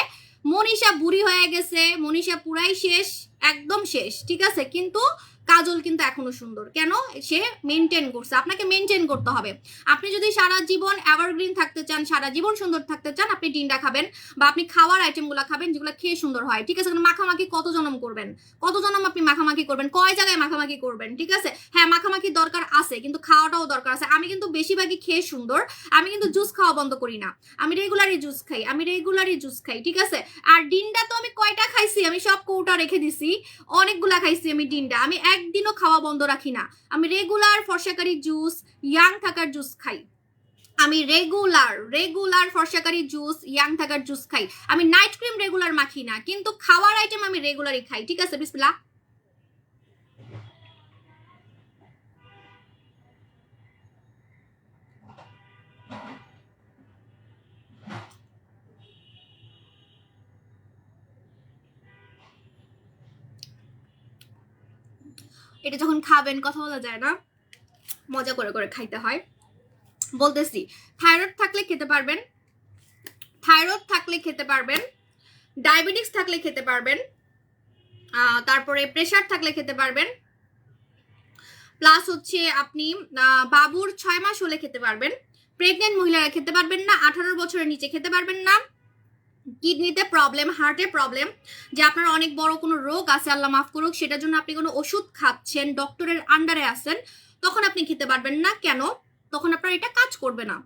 মনীষা বুড়ি হয়ে গেছে, মনীষা পুরাই শেষ, একদম শেষ, ঠিক আছে, কিন্তু কাজল কিন্তু এখনো সুন্দর। কেন? সে মেনটেন করছে। আপনাকে মেনটেন করতে হবে। আপনি যদি সারা জীবন এভারগ্রিন থাকতে চান, সারা জীবন সুন্দর থাকতে চান, আপনি ডিন্ডা খাবেন বা আপনি খাওয়ার আইটেমগুলো খাবেন যেগুলো খেয়ে সুন্দর হয়, ঠিক আছে। মাখামাখি কত জনম করবেন, কত জনম আপনি মাখামাখি করবেন, কয় জায়গায় মাখামাখি করবেন, ঠিক আছে। হ্যাঁ মাখামাখি দরকার আছে, কিন্তু খাওয়াটাও দরকার আছে। আমি কিন্তু বেশিরভাগই খেয়ে সুন্দর, আমি কিন্তু জুস খাওয়া বন্ধ করি না, আমি রেগুলারই জুস খাই, আমি রেগুলারই জুস খাই, ঠিক আছে। আর ডিন্ডা তো আমি কয়টা খাইছি, আমি সব কৌটা রেখে দিছি, অনেকগুলা খাইছি আমি ডিন্ডা, আমি একদিনও খাওয়া বন্ধ রাখি না। আমি রেগুলার ফর্সাকারি জুস, ইয়াং থাকার জুস খাই, আমি রেগুলার ফর্সাকারি জুস, ইয়াং থাকার জুস খাই। আমি নাইট ক্রিম রেগুলার মাখি না, কিন্তু খাওয়ার আইটেম আমি রেগুলারই খাই, ঠিক আছে। বিসমিল্লাহ। এটা যখন খাবেন কথা বলা যায় না, মজা করে করে খাইতে হয়। বলতেছি, থাইরয়েড থাকলে খেতে পারবেন, থাইরয়েড থাকলে খেতে পারবেন, ডায়াবেটিস থাকলে খেতে পারবেন, তারপরে প্রেশার থাকলে খেতে পারবেন, প্লাস হচ্ছে আপনি বাবুর 6 মাস হলে খেতে পারবেন, প্রেগনেন্ট মহিলারা খেতে পারবেন না, 18 বছরের নিচে খেতে পারবেন না, কিডনিতে প্রবলেম, হার্টে প্রবলেম, যে আপনার অনেক বড় কোনো রোগ আছে আল্লাহ মাফ করুক, সেটার জন্য আপনি কোনো ওষুধ খাচ্ছেন, ডক্টরের আন্ডারে আছেন, তখন আপনি খেতে পারবেন না। কেন? তখন আপনার এটা কাজ করবে না,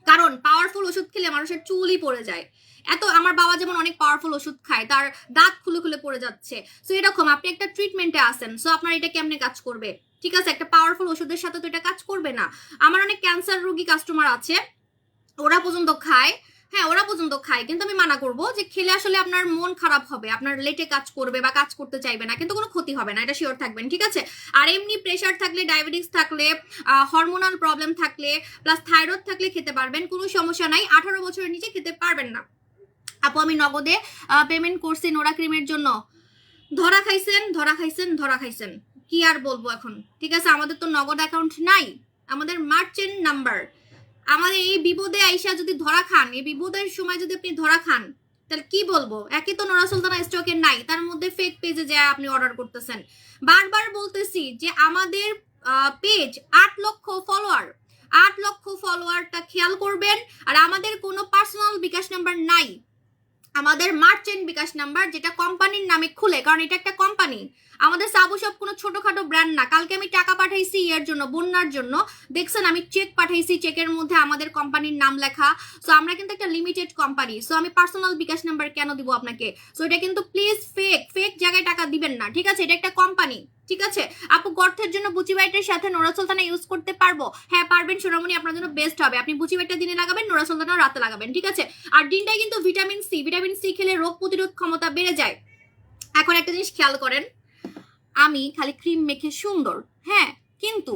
কারণ পাওয়ারফুল ওষুধ খেলে মানুষের চুলই পড়ে যায়। এত আমার বাবা যেমন অনেক পাওয়ারফুল ওষুধ খায়, তার দাঁত খুলে খুলে পড়ে যাচ্ছে। সো এরকম আপনি একটা ট্রিটমেন্টে আসেন, সো আপনার এটা কেমনে কাজ করবে, ঠিক আছে। একটা পাওয়ারফুল ওষুধের সাথে তো এটা কাজ করবে না। আমার অনেক ক্যান্সার রোগী কাস্টমার আছে, ওরা পর্যন্ত খায়, হ্যাঁ ওরা পর্যন্ত খায়, কিন্তু আমি মানা করবো যে খেলে আসলে আপনার মন খারাপ হবে, আপনার লেটে কাজ করবে বা কাজ করতে চাইবে না, কিন্তু কোনো ক্ষতি হবে না, এটা শিওর থাকবেন, ঠিক আছে। আর এমনি প্রেশার থাকলে, ডায়াবেটিস থাকলে, হরমোনাল প্রবলেম থাকলে, প্লাস থাইরয়েড থাকলে খেতে পারবেন, কোনো সমস্যা নাই। 18 বছরের নিচে খেতে পারবেন না। আপু আমি নগদে পেমেন্ট করছি নোরা ক্রিমের জন্য, ধরা খাইছেন, ধরা খাইছেন, ধরা খাইছেন, কি আর বলবো এখন, ঠিক আছে। আমাদের তো নগদ অ্যাকাউন্ট নাই, আমাদের মার্চেন্ট নাম্বার। আমাদের এই বিপদে আইসা যদি ধরা খান, এই বিপদের সময় যদি আপনি ধরা খান, তাহলে কি বলবো। একই তো নোরা সুলতানা স্টকে নাই, তার মধ্যে ফেক পেজে যা আপনি অর্ডার করতেছেন। বারবার বলতেছি যে আমাদের পেজ 8 লক্ষ ফলোয়ার, 8 লক্ষ ফলোয়ারটা খেয়াল করবেন। আর আমাদের কোনো পার্সোনাল বিকাশ নাম্বার নাই, আমাদের মার্চেন্ট বিকাশ নাম্বার, যেটা কোম্পানির নামে খুলে, কারণ এটা একটা কোম্পানি। আমাদের সাবু সব কোনো ছোটখাটো ব্র্যান্ড না। কালকে আমি টাকা পাঠাইছি এর জন্য, বন্যার জন্য, দেখছেন আমি চেক পাঠাইছি, চেকের মধ্যে আমাদের কোম্পানির নাম লেখা। সো আমরা কিন্তু একটা লিমিটেড কোম্পানি, সো আমি পার্সোনাল বিকাশ নাম্বার কেন দিব আপনাকে। সো এটা কিন্তু প্লিজ ফেক জায়গায় টাকা দিবেন না, ঠিক আছে। এটা একটা কোম্পানি, ঠিক আছে। আপু গর্তের জন্য বুচি বাইটের সাথে নোরা সুলতানা ইউজ করতে পারবো? হ্যাঁ পারবেন সোনামণি, আপনার জন্য বেস্ট হবে। আপনি বুচি বাইটটা দিনে লাগাবেন, নোরা সুলতানা রাতে লাগাবেন, ঠিক আছে। আর ডিমটাই কিন্তু ভিটামিন সি, ভিটামিন সি খেলে রোগ প্রতিরোধ ক্ষমতা বেড়ে যায়। এখন একটা জিনিস খেয়াল করেন, আমি খালি ক্রিম মেখে সুন্দর, হ্যাঁ, কিন্তু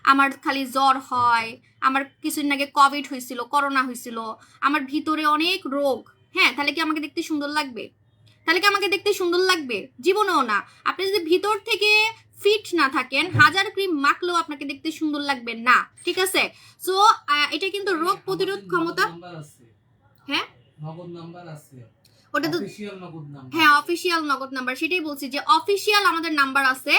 আমার খালি জ্বর হয়, আমার কিছুদিন আগে কোভিড হয়েছিল, করোনা হয়েছিল, আমার ভিতরে অনেক রোগ, হ্যাঁ, তাহলে কি আমাকে দেখতে সুন্দর লাগবে? তাহলে কি আমাকে দেখতে সুন্দর লাগবে? জীবনেও না। আপনি যদি ভিতর থেকে ফিট না থাকেন, হাজার ক্রিম মাখলেও আপনাকে দেখতে সুন্দর লাগবে না, ঠিক আছে। সো এটা কিন্তু রোগ প্রতিরোধ ক্ষমতা, হ্যাঁ নগদ নাম্বার আছে ওটা তো, হ্যাঁ অফিসিয়াল নগদ নাম্বার, সেটাই বলছি যে অফিসিয়াল আমাদের নাম্বার আছে,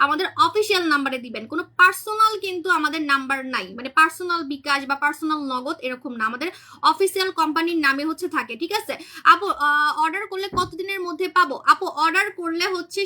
আমাদের অফিসিয়াল নাম্বারে দিবেন। কোনো পার্সোনাল কিন্তু আমাদের নাম্বার নাই, মানে পার্সোনাল বিকাশ বা পার্সোনাল নগদ এরকম না, আমাদের অফিসিয়াল কোম্পানির নামে হচ্ছে থাকে, ঠিক আছে। আপু অর্ডার করলে কতদিনের মধ্যে পাবো? আপু অর্ডার করলে হচ্ছে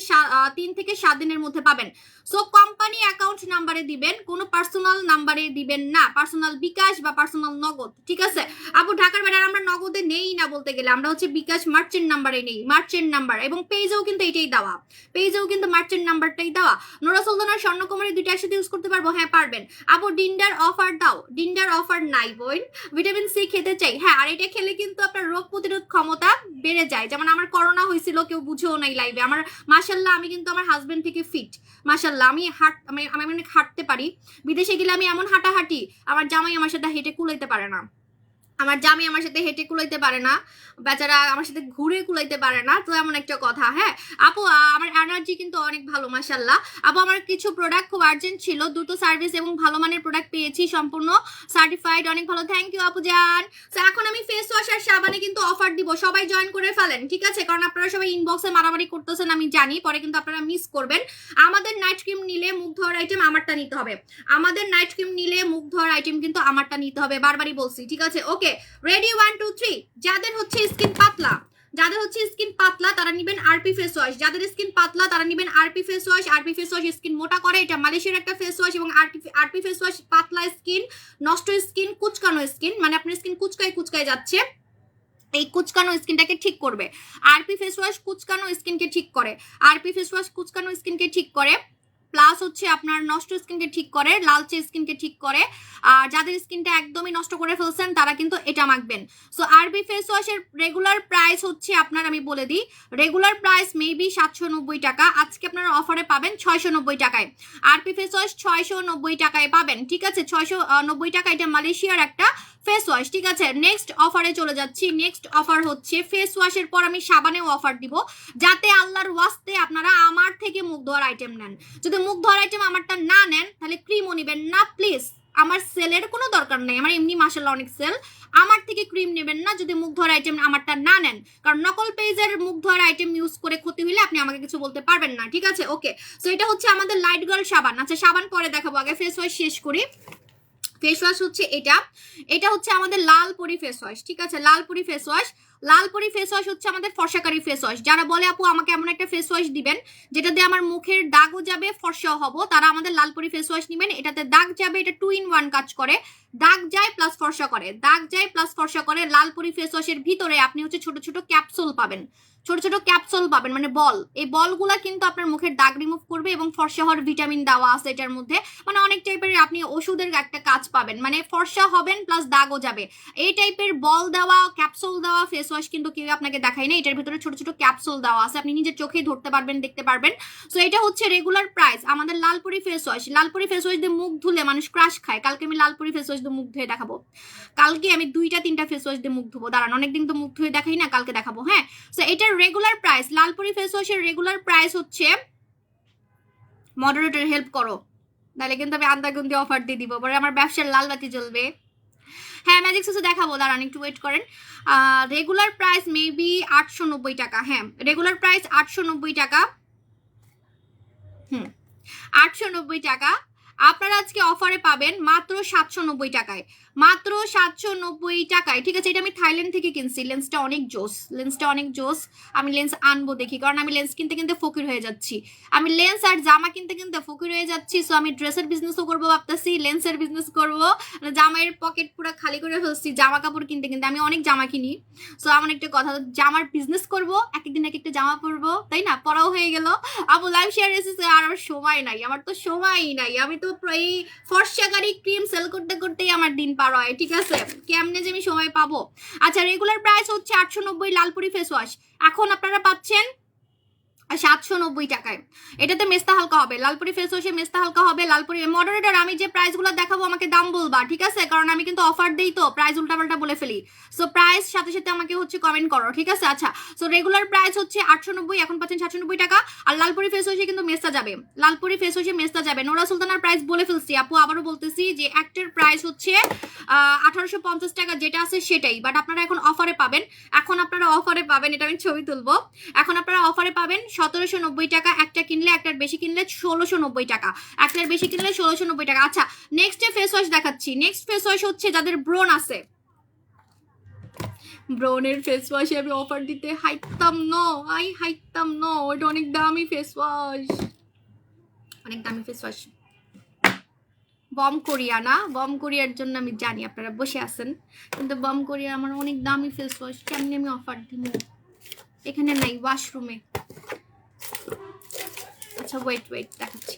3 থেকে 7 দিনের মধ্যে পাবেন। সো কোম্পানি অ্যাকাউন্ট নাম্বারে দিবেন, কোনো পার্সোনাল নাম্বারে দিবেন না, পার্সোনাল বিকাশ বা পার্সোনাল নগদ, ঠিক আছে। আপু ঢাকার বাইরে আমরা নগদে নেই না, বলতে গেলে আমরা হচ্ছে বিকাশ মার্চেন্ট নাম্বারে নেই, মার্চেন্ট নাম্বার, এবং পেজেও কিন্তু এটাই দেওয়া, পেজেও কিন্তু মার্চেন্ট নাম্বারটাই দেওয়া। নোরা সুলতানার স্বর্ণকুমারী দুইটা একসাথে ইউজ করতে পারবো? হ্যাঁ পারবেন। আপু ডিন্ডার অফার দাও। ডিন্ডার অফার নাই বোন, ভিটামিন সি খেতে চাই। হ্যাঁ, আর এটা খেলে কিন্তু আপনার রোগ প্রতিরোধ ক্ষমতা বেড়ে যায়। যেমন আমার করোনা হয়েছিল, কেউ বুঝেও নাই লাইভে। আমার মাশাল্লাহ আমি কিন্তু আমার হাজবেন্ড থেকে ফিট, মাশাল্লাহ আমি আমি অনেক হাঁটতে পারি। বিদেশে গেলে আমি এমন হাঁটাহাঁটি, আমার জামাই আমার সাথে হেঁটে কুলাইতে পারে না। আমার জামাই আমার সাথে হেঁটে কুলাইতে পারে না, বেচারা আমার সাথে ঘুরে কুলাইতে পারে না। তো এমন একটা কথা। হ্যাঁ আপু আমার এনার্জি কিন্তু অনেক ভালো মাশাল্লাহ। আপু আমার কিছু প্রোডাক্ট খুব আর্জেন্ট ছিল, দ্রুত সার্ভিস এবং ভালো মানের প্রোডাক্ট পেয়েছি, সম্পূর্ণ সার্টিফাইড, অনেক ভালো, থ্যাংক ইউ আপু জান। তো এখন আমি ফেস ওয়াশ আর সাবানে কিন্তু অফার দিব, সবাই জয়েন করে ফেলেন ঠিক আছে, কারণ আপনারা সবাই ইনবক্সে মারামারি করতেছেন আমি জানি, পরে কিন্তু আপনারা মিস করবেন। আমাদের নাইট ক্রিম নিলে মুখ ধোয়ার আইটেম আমারটা নিতে হবে, আমাদের নাইট ক্রিম নিলে মুখ ধোয়ার আইটেম কিন্তু আমারটা নিতে হবে, বারবারই বলছি ঠিক আছে। Okay ready 1 2 3। যাদের হচ্ছে স্কিন পাতলা, যাদের হচ্ছে স্কিন পাতলা তারা নেবেন আরপি ফেস ওয়াশ, যাদের স্কিন পাতলা তারা নেবেন RP face wash. RP face wash skin মোটা করে, এটা মালয়েশিয়ার একটা ফেস ওয়াশ। এবং আরপি ফেস ওয়াশ পাতলা স্কিন, নষ্ট স্কিন, কুচকানো স্কিন, মানে আপনার স্কিন কুচকায় কুচকায় যাচ্ছে, এই কুচকানো স্কিনটাকে ঠিক করবে। আরপি ফেস ওয়াশ কুচকানো স্কিনকে ঠিক করে, আরপি ফেস ওয়াশ কুচকানো স্কিনকে ঠিক করে, প্লাস হচ্ছে আপনার নষ্ট স্কিনকে ঠিক করে, লালচে স্কিনকে ঠিক করে। আর যাদের স্কিনটা একদমই নষ্ট করে ফেলছেন তারা কিন্তু এটা মাখবেন। সো আরবি ফেস ওয়াশের রেগুলার প্রাইস হচ্ছে আপনার, আমি বলে দিই, রেগুলার প্রাইস মেবি 790 টাকা, আজকে আপনারা অফারে পাবেন 690 টাকায়। আরপি ফেস ওয়াশ 690 টাকায় পাবেন ঠিক আছে, 690 টাকা। এটা মালয়েশিয়ার একটা ফেস ওয়াশ ঠিক আছে। নেক্সট অফারে চলে যাচ্ছি। নেক্সট অফার হচ্ছে ফেস ওয়াশের পর আমি সাবানেও অফার দিব, যাতে আল্লাহর ওয়াস্তে আপনারা আমার থেকে মুখ ধোয়ার আইটেম নেন। যদি মুখ ধোয়ার আইটেম আমারটা না নেন তাহলে ক্রিমও নেবেন না প্লিজ, আমার সেলের কোনো দরকার নেই, আমার এমনি মাশাআল্লাহ অনেক সেল, আমার থেকে ক্রিম নেবেন না যদি মুখ ধোয়ার আইটেম আমারটা না নেন, কারণ নকল পেজের মুখ ধোয়ার আইটেম ইউজ করে ক্ষতি হইলে আপনি আমাকে কিছু বলতে পারবেন না ঠিক আছে। ওকে সো এটা হচ্ছে আমাদের লাইট গার্ল সাবান। আচ্ছা সাবান পরে দেখাবো, আগে ফেস ওয়াশ শেষ করি। ফেস ওয়াশ হচ্ছে এটা, এটা হচ্ছে আমাদের লালপরি ফেস ওয়াশ ঠিক আছে, Lalpari face wash. Lalpari face wash হচ্ছে আমাদের ফর্সাকারী ফেস ওয়াশ। যারা বলে আপু আমাকে এমন একটা ফেস ওয়াশ দিবেন যেটা দিয়ে আমার মুখের দাগও যাবে ফর্সাও হব, তারা আমাদের লালপরি ফেস ওয়াশ নেবেন। এটাতে দাগ যাবে, এটা 2 in 1 কাজ করে, দাগ যায় প্লাস ফর্সা করে, দাগ যায় প্লাস ফর্সা করে। লালপরি ফেস ওয়াশের ভিতরে আপনি হচ্ছে ছোট ছোট ক্যাপসুল পাবেন, ছোট ছোট ক্যাপসুল পাবেন মানে বল, এই বলগুলা কিন্তু আপনার মুখের দাগ রিমুভ করবে এবং ফর্সা হওয়ার ভিটামিন দেওয়া আছে এটার মধ্যে, মানে অনেক টাইপের আপনি ওষুধের একটা কাজ পাবেন, মানে ফর্সা হবেন প্লাস দাগও যাবে। এই টাইপের বল দেওয়া ক্যাপসুল দেওয়া ফেস ওয়াশ কিন্তু কেউ আপনাকে দেখায় না, এটার ভিতরে ছোট ছোট ক্যাপসুল দেওয়া আছে, আপনি নিজের চোখেই ধরতে পারবেন, দেখতে পারবেন। সো এটা হচ্ছে রেগুলার প্রাইস আমাদের Lalpari face wash. Lalpari face wash দিয়ে মুখ ধুলে মানুষ ক্রাশ খায়, কালকে আমি লালপরি ফেস ওয়াশ দিয়ে মুখ ধুয়ে দেখাবো, কালকে আমি 2টা 3টা ফেস ওয়াশ দিয়ে মুখ ধুবো, দাঁড়ান অনেকদিন তো মুখ ধুয়ে দেখাই না, কালকে দেখাবো। হ্যাঁ সো এটার রেগুলার প্রাইস, লালপরি ফেস ওয়াশের রেগুলার প্রাইস হচ্ছে, মডারেটর হেল্প করো তাহলে কিন্তু আমি আন্দাগুন্দি অফার দিয়ে দিব, পরে আমার ব্যবসার লাল বাতি জ্বলবে। হ্যাঁ ম্যাজিক সসে দেখাবো, দাঁড়ান একটু ওয়েট করেন। রেগুলার প্রাইস মেবি 890 টাকা, হ্যাঁ রেগুলার প্রাইস 890 টাকা, 890 টাকা। আপনারা আজকে অফারে পাবেন মাত্র 790 টাকায়, মাত্র 790 টাকায় ঠিক আছে। এটা আমি থাইল্যান্ড থেকে কিনছি, লেন্সটা অনেক জোস, লেন্সটা অনেক জোস। আমি লেন্স আনবো দেখি, কারণ আমি লেন্স কিনতে কিনতে ফকির হয়ে যাচ্ছি, আমি লেন্স আর জামা কিনতে কিনতে ফকির হয়ে যাচ্ছি। সো আমি ড্রেসের বিজনেসও করবো ভাবতেছি, লেন্সের বিজনেস করবো, জামাইয়ের পকেট পুরো খালি করে ফেলছি জামা কাপড় কিনতে কিনতে, আমি অনেক জামা কিনি। সো আমার একটা কথা, জামার বিজনেস করবো, এক একদিন এক একটা জামা পরবো, তাই না, পরাও হয়ে গেল। আপু লাইভ শেয়ার এসেছে, আর আমার সময় নাই, আমার তো সময়ই নাই, আমি তো প্রায় ফর্সাকারী ক্রিম সেল করতে করতেই আমার দিন পার হয় ঠিক আছে, কেমনে যে আমি সময় পাবো। আচ্ছা রেগুলার প্রাইস হচ্ছে 890 লালপুরি ফেস ওয়াশ, এখন আপনারা পাচ্ছেন 790 টাকায়। এটাতে মেস্তা হালকা হবে, লালপুরি ফেস ওয়াশে মেস্তা হালকা হবে। লালপুরি মডারেটর আমি যে প্রাইসগুলো দেখাবো আমাকে দাম বলবা ঠিক আছে, কারণ আমি কিন্তু অফার দেই তো প্রাইস উল্টাপাল্টা বলে ফেলি। সো প্রাইস সাথে সাথে আমাকে হচ্ছে কমেন্ট করো ঠিক আছে। আচ্ছা সো রেগুলার প্রাইস হচ্ছে 890, এখন পাচ্ছেন 790 টাকা। আর লালপুরি ফেস ওয়াশে কিন্তু মেস্তা যাবে, লালপুরি ফেস ওয়াশে মেস্তা যাবে। নোরা সুলতানার প্রাইস বলে ফেলছি আপু, আবারও বলতেছি যে একটার প্রাইস হচ্ছে 1850 টাকা যেটা আছে সেটাই, বাট আপনারা এখন অফারে পাবেন, এখন আপনারা অফারে পাবেন, এটা আমি ছবি তুলবো, এখন আপনারা অফারে পাবেন 1790 টাকা, একটা কিনলে একটার বেশি কিনলে 1690 টাকা, একটার বেশি কিনলে 1690 টাকা। আচ্ছা নেক্সট ফেস ওয়াশ দেখাচ্ছি। নেক্সট ফেস ওয়াশ হচ্ছে যাদের ব্রণ আছে, ব্রনের ফেস ওয়াশে আমি অফার দিতে হাইতাম ন, ওটা অনেক দামি ফেস ওয়াশ, অনেক দামি ফেস ওয়াশ। বম কোরিয়া না, বম কোরিয়ার জন্য আমি জানি আপনারা বসে আছেন, কিন্তু বম কোরিয়া আমার অনেক দামি ফেস ওয়াশ, কেমনি আমি অফার দিব, এখানে নাই ওয়াশরুমে। আচ্ছা ওয়েট দেখাচ্ছি।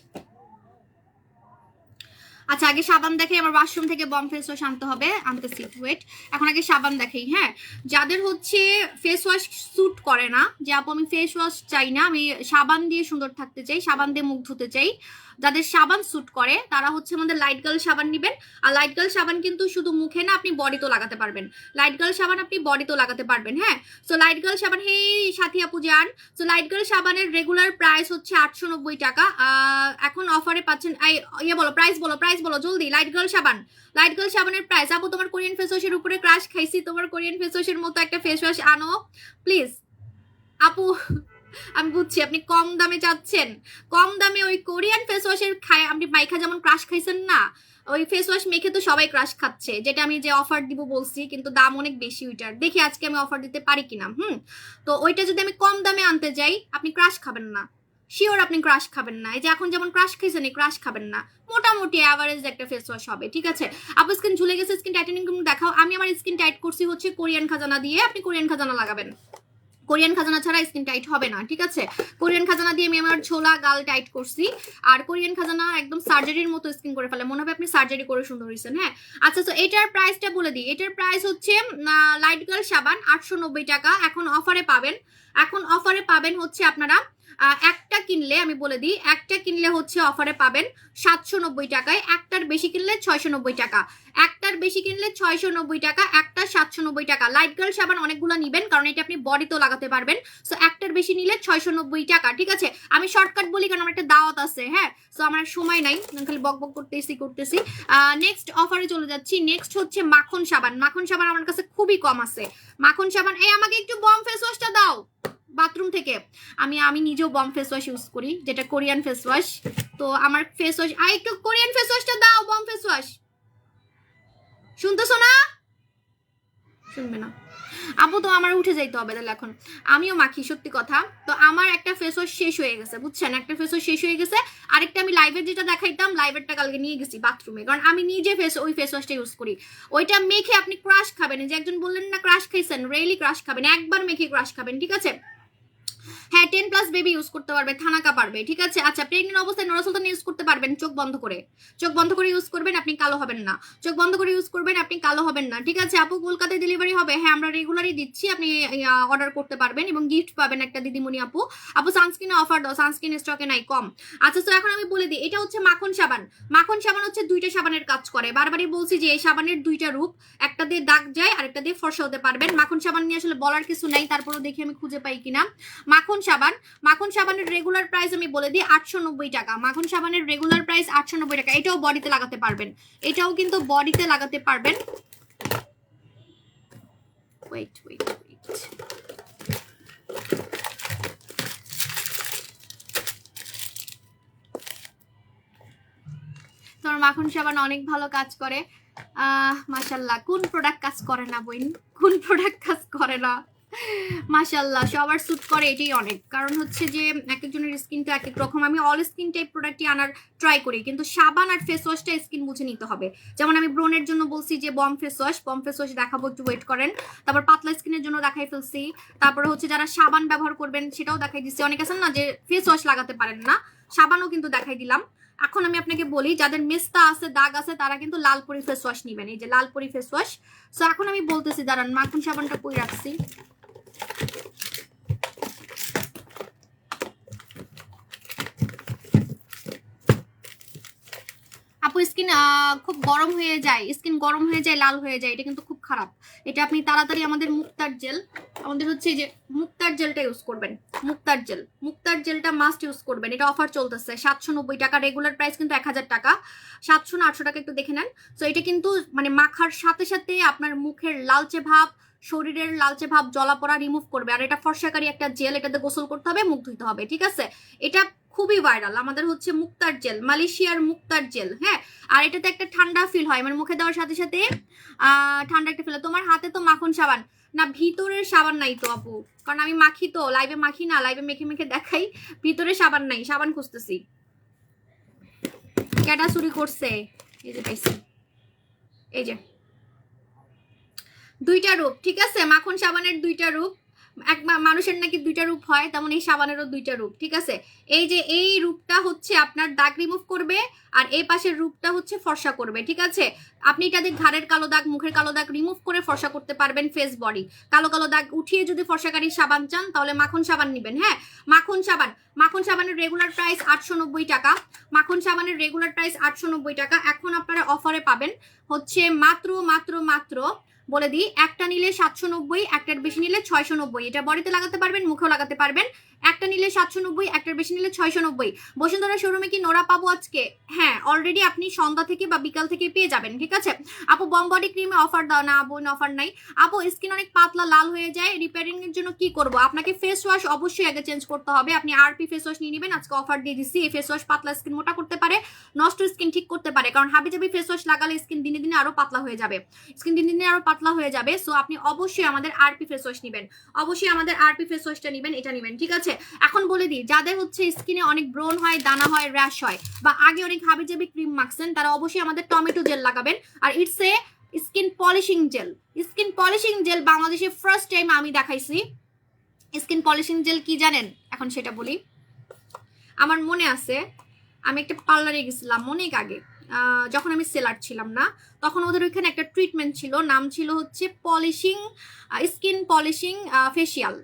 আচ্ছা আগে সাবান দেখাই, আমার ওয়াশরুম থেকে বম ফেস ওয়াশ আনতে হবে, আনতেছি ওয়েট। এখন আগে সাবান দেখাই। হ্যাঁ, যাদের হচ্ছে ফেস ওয়াশ স্যুট করে না, যে আপু আমি ফেস ওয়াশ চাই না, আমি সাবান দিয়ে সুন্দর থাকতে চাই, সাবান দিয়ে মুখ ধুতে চাই, যাদের সাবান স্যুট করে তারা হচ্ছে আমাদের লাইট গার্ল সাবান নেবেন। আর লাইট গার্ল সাবান কিন্তু শুধু মুখে না, আপনি বডিতেও লাগাতে পারবেন। লাইট গার্ল সাবান আপনি বডিতেও লাগাতে পারবেন। হ্যাঁ, সো লাইট গার্ল সাবান, হে সাথী আপু যান। সো লাইট গার্ল সাবানের রেগুলার প্রাইস হচ্ছে 890 টাকা, এখন অফারে পাচ্ছেন। ইয়ে বলো, প্রাইস বলো জলদি। লাইট গার্ল সাবানের প্রাইস। আপু তোমার কোরিয়ান ফেস ওয়াশের উপরে ক্রাশ খাইছি, তোমার কোরিয়ান ফেস ওয়াশের মতো একটা ফেস ওয়াশ আনো প্লিজ আপু। আমি বুঝছি আপনি কম দামে চাচ্ছেন, কম দামে ওই কোরিয়ান ফেস ওয়াশের খায় আপনি মাইখা যেমন ক্রাশ খাইছেন না, ওই ফেস ওয়াশ মেখে তো সবাই ক্রাশ খাচ্ছে, যেটা আমি যে অফার দিব বলছি, কিন্তু দাম অনেক বেশি ওইটার। দেখি আজকে আমি অফার দিতে পারি কিনা। তো ওইটা যদি আমি কম দামে আনতে যাই, আপনি ক্রাশ খাবেন না, শিওর আপনি ক্রাশ খাবেন না। এই যে এখন যেমন ক্রাশ খাইছেন, এই ক্রাশ খাবেন না, মোটামুটি অ্যাভারেজ একটা ফেস ওয়াশ হবে। ঠিক আছে, আপনার স্কিন ঝুলে গেছে, স্কিন টাইটেনিং দেখাও। আমি আমার স্কিন টাইট করছি হচ্ছে কোরিয়ান খাজানা দিয়ে, আপনি কোরিয়ান খাজানা লাগাবেন, কোরিয়ান খাজানা ছাড়া স্কিন টাইট হবে না। ঠিক আছে, কোরিয়ান খাজানা দিয়ে আমি আমার ছোলা গাল টাইট করছি, আর কোরিয়ান খাজানা একদম সার্জারির মতো স্কিন করে ফেলে, মনে হবে আপনি সার্জারি করে সুন্দর হয়েছেন। হ্যাঁ, আচ্ছা তো এটার প্রাইসটা বলে দিই। এটার প্রাইস হচ্ছে লাইট গার্ল সাবান 890 টাকা, এখন অফারে পাবেন হচ্ছে আপনারা একটা কিনলে, আমি বলে দিই, একটা কিনলে হচ্ছে অফারে পাবেন 790 টাকায়, একটার বেশি কিনলে 690 টাকা, একটার বেশি কিনলে 690 টাকা, একটা 790 টাকা। লাইট গার্ল সাবান অনেকগুলো নিবেন, কারণ এটা আপনি বডিতেও লাগাতে পারবেন। সো একটার বেশি নিলে 690 টাকা। ঠিক আছে, আমি শর্টকাট বলি কারণ আমার একটা দাওয়াত আছে। হ্যাঁ, সো আমার সময় নাই, খালি বক করতেছি। নেক্সট অফারে চলে যাচ্ছি। নেক্সট হচ্ছে মাখন সাবান আমার কাছে খুবই কম আছে। মাখন সাবান, এই আমাকে একটু বম ফেস ওয়াশটা দাও বাথরুম থেকে। আমি নিজেও বম ফেস ওয়াশ ইউজ করি, যেটা কোরিয়ান ফেস ওয়াশ। তো আমার ফেস ওয়াশ, একটু কোরিয়ান ফেস ওয়াশটা দাও, বম ফেস ওয়াশ। শুনতেছো না? শুনবে না আপু, তো আমার উঠে যাইতে হবে তাহলে। এখন আমিও মাখি, সত্যি কথা। তো আমার একটা ফেস ওয়াশ শেষ হয়ে গেছে, বুঝছেন, একটা ফেস ওয়াশ শেষ হয়ে গেছে। আরেকটা আমি লাইভের যেটা দেখাইতাম, লাইভেরটা কালকে নিয়ে গেছি বাথরুমে, কারণ আমি নিজে ওই ফেস ওয়াশটা ইউজ করি। ওইটা মেখে আপনি ক্রাশ খাবেন, যে একজন বললেন না ক্রাশ খাইছেন, রিয়েলি ক্রাশ খাবেন, একবার মেখে ক্রাশ খাবেন। ঠিক আছে, হ্যাঁ 10+ বেবি ইউজ করতে পারবে, থানাকা পারবে। ঠিক আছে, আচ্ছা প্রেগনেন্ট অবস্থায় নোরা সুলতান ইউজ করতে পারবেন, চোখ বন্ধ করে ইউজ করবেন, আপনি কালো হবেন না। চোখ বন্ধ করে ইউজ করবেন, আপনি কালো হবেন না। ঠিক আছে আপু, কলকাতায় ডেলিভারি হবে? হ্যাঁ আমরা রেগুলারই দিচ্ছি, আপনি অর্ডার করতে পারবেন এবং গিফট পাবেন একটা দিদিমণি। আপু সানস্ক্রিনে অফার দাও, সানস্ক্রিন স্টকে নাই, কম। আচ্ছা তো এখন আমি বলে দিই, এটা হচ্ছে মাখন সাবান হচ্ছে দুইটা সাবানের কাজ করে। বারবারই বলছি যে এই সাবানের দুইটা রূপ, একটা দিয়ে দাগ যায়, আরেকটা দিয়ে ফর্সা হতে পারবেন। মাখন সাবান নিয়ে আসলে বলার কিছু নাই, তারপরও দেখি আমি খুঁজে পাই কিনা। মাখন সাবানের রেগুলার প্রাইস আমি বলে দিই 890 টাকা। মাখন সাবানের রেগুলার প্রাইস 890 টাকা। এটাও বডিতে লাগাতে পারবেন, এটাও কিন্তু বডিতে লাগাতে পারবেন। ওয়েট তোমার মাখন সাবান অনেক ভালো কাজ করে, মাশাল্লাহ। কোন প্রোডাক্ট কাজ করে না বইন, কোন প্রোডাক্ট কাজ করে না? মাশাল্লাহ, সবার স্যুট করে, এটাই অনেক। কারণ হচ্ছে যে এক একজনের স্কিনটা এক এক রকম। আমি অল স্কিন টাইপ প্রোডাক্টই আনার ট্রাই করি, কিন্তু সাবান আর ফেস ওয়াশটা স্কিন বুঝে নিতে হবে। যেমন আমি ব্রনের জন্য বলছি যে বম ফেস ওয়াশ দেখাবো, একটু ওয়েট করেন। তারপর পাতলা স্কিনের জন্য দেখাই ফেলছি। তারপরে হচ্ছে যারা সাবান ব্যবহার করবেন সেটাও দেখাই দিচ্ছি। অনেক আছেন না যে ফেস ওয়াশ লাগাতে পারেন না, সাবানও কিন্তু দেখাই দিলাম। এখন আমি আপনাকে বলি, যাদের মেস্তা আছে, দাগ আছে, তারা কিন্তু লালপুরি ফেস ওয়াশ নিবেন, এই যে লালপুরি ফেস ওয়াশ। সো এখন আমি বলতেছি, দাঁড়ান মাখন সাবানটা কই রাখছি। আপু স্কিন খুব গরম হয়ে যায়, লাল হয়ে যায়, এটা কিন্তু খুব খারাপ। এটা আপনি তাড়াতাড়ি আমাদের মুক্তার হচ্ছে যে মুক্তার জেলটা ইউজ করবেন। মুক্তার জেলটা মাস্ট ইউজ করবেন। এটা অফার চলতেছে 790 টাকা, রেগুলার প্রাইস কিন্তু 1000 টাকা, 700 না 800 টাকা, একটু দেখে নেন। তো এটা কিন্তু মানে মাখার সাথে সাথে আপনার মুখের লালচে ভাব, শরীরের লালচে ভাব, জ্বলাপোড়া রিমুভ করবে। আর এটা ফর্সাকারী একটা জেল, এটাতে গোসল করতে হবে, মুখ ধুইতে হবে। ঠিক আছে, এটা খুবই ভাইরাল আমাদের হচ্ছে মুক্তার জেল, মালয়েশিয়ার মুক্তার জেল। হ্যাঁ, আর এটাতে একটা ঠান্ডা ফিল হয়, মানে মুখে দেওয়ার সাথে সাথে ঠান্ডা একটা ফিল। তোমার হাতে তো মাখন সাবান না, ভিতরের সাবান নাই তো আপু, কারণ আমি মাখি তো, লাইভে মাখি না, লাইভে মেখে দেখাই, ভিতরে সাবান নাই, সাবান খুঁজতেছি। ক্যাটা চুরি করছে, এই যে পাইছি, এই যে দুইটা রূপ। ঠিক আছে, মাখন সাবানের দুইটা রূপ, এক মানুষের নাকি দুইটা রূপ হয়, তেমন এই সাবানেরও দুইটা রূপ, ঠিক আছে। এই যে এই রূপটা হচ্ছে আপনার দাগ রিমুভ করবে, আর এই পাশের রূপটা হচ্ছে ফর্সা করবে, ঠিক আছে। আপনি এটা দিয়ে ঘাড়ের কালো দাগ, মুখের কালো দাগ রিমুভ করে ফর্সা করতে পারবেন ফেস বডি। কালো কালো দাগ উঠিয়ে যদি ফর্সাকারী সাবান চান তাহলে মাখন সাবান নেবেন। হ্যাঁ, মাখন সাবানের রেগুলার প্রাইস 890 টাকা। মাখন সাবানের রেগুলার প্রাইস 890 টাকা। এখন আপনারা অফারে পাবেন হচ্ছে মাত্র মাত্র মাত্র বলে দিই, একটা নিলে 790, একটার বেশি নিলে 690। এটা বডিতে লাগাতে পারবেন, মুখেও লাগাতে পারবেন। একটা নিলে 790, একটার বেশি নিলে 690। বসুন্ধরা শোরুমে কি নোরা পাবো আজকে? হ্যাঁ, অলরেডি আপনি সন্ধ্যা থেকে বা বিকাল থেকে পেয়ে যাবেন, ঠিক আছে। আপু বম বডি ক্রিমে অফার দাও না আপু, অফার নাই আপু। স্কিন অনেক পাতলা লাল হয়ে যায়, রিপেয়ারিং এর জন্য কি করব? আপনাকে ফেস ওয়াশ অবশ্যই আগে চেঞ্জ করতে হবে। আপনি আরপি ফেস ওয়াশ নিয়ে নেবেন, আজকে অফার দিয়ে দিচ্ছি। এই ফেস ওয়াশ পাতলা স্কিন মোটা করতে পারে, নষ্ট স্কিন ঠিক করতে পারে। কারণ হাবিজাবি ফেস ওয়াশ লাগালে স্কিন দিনে দিনে আরো পাতলা হয়ে যাবে, স্কিন দিনে দিনে আরো পাতলা হয়ে যাবে। সো আপনি অবশ্যই আমাদের আরপি ফেস ওয়াশ নেবেন, অবশ্যই আমাদের আরপি ফেস ওয়াশটা নেবেন, এটা নেবেন, ঠিক আছে। এখন বলে দিই, যাদের হচ্ছে স্কিনে অনেক ব্রণ হয়, দানা হয়, র্যাশ হয়, বা আগে অনেক হাবিজাবি ক্রিম মাখছেন, তারা অবশ্যই আমাদের টমেটো জেল লাগাবেন। আর it's a skin polishing gel. Skin polishing gel বাংলাদেশে ফার্স্ট টাইম আমি দেখাইছি। স্কিন পলিশিং জেল কি জানেন? এখন সেটা বলি। আমার মনে আছে আমি একটা পার্লারে গেছিলাম অনেক আগে, যখন আমি সেলার ছিলাম না, তখন ওদের ওইখানে একটা ট্রিটমেন্ট ছিল, নাম ছিল হচ্ছে পলিশিং, স্কিন পলিশিং ফেসিয়াল।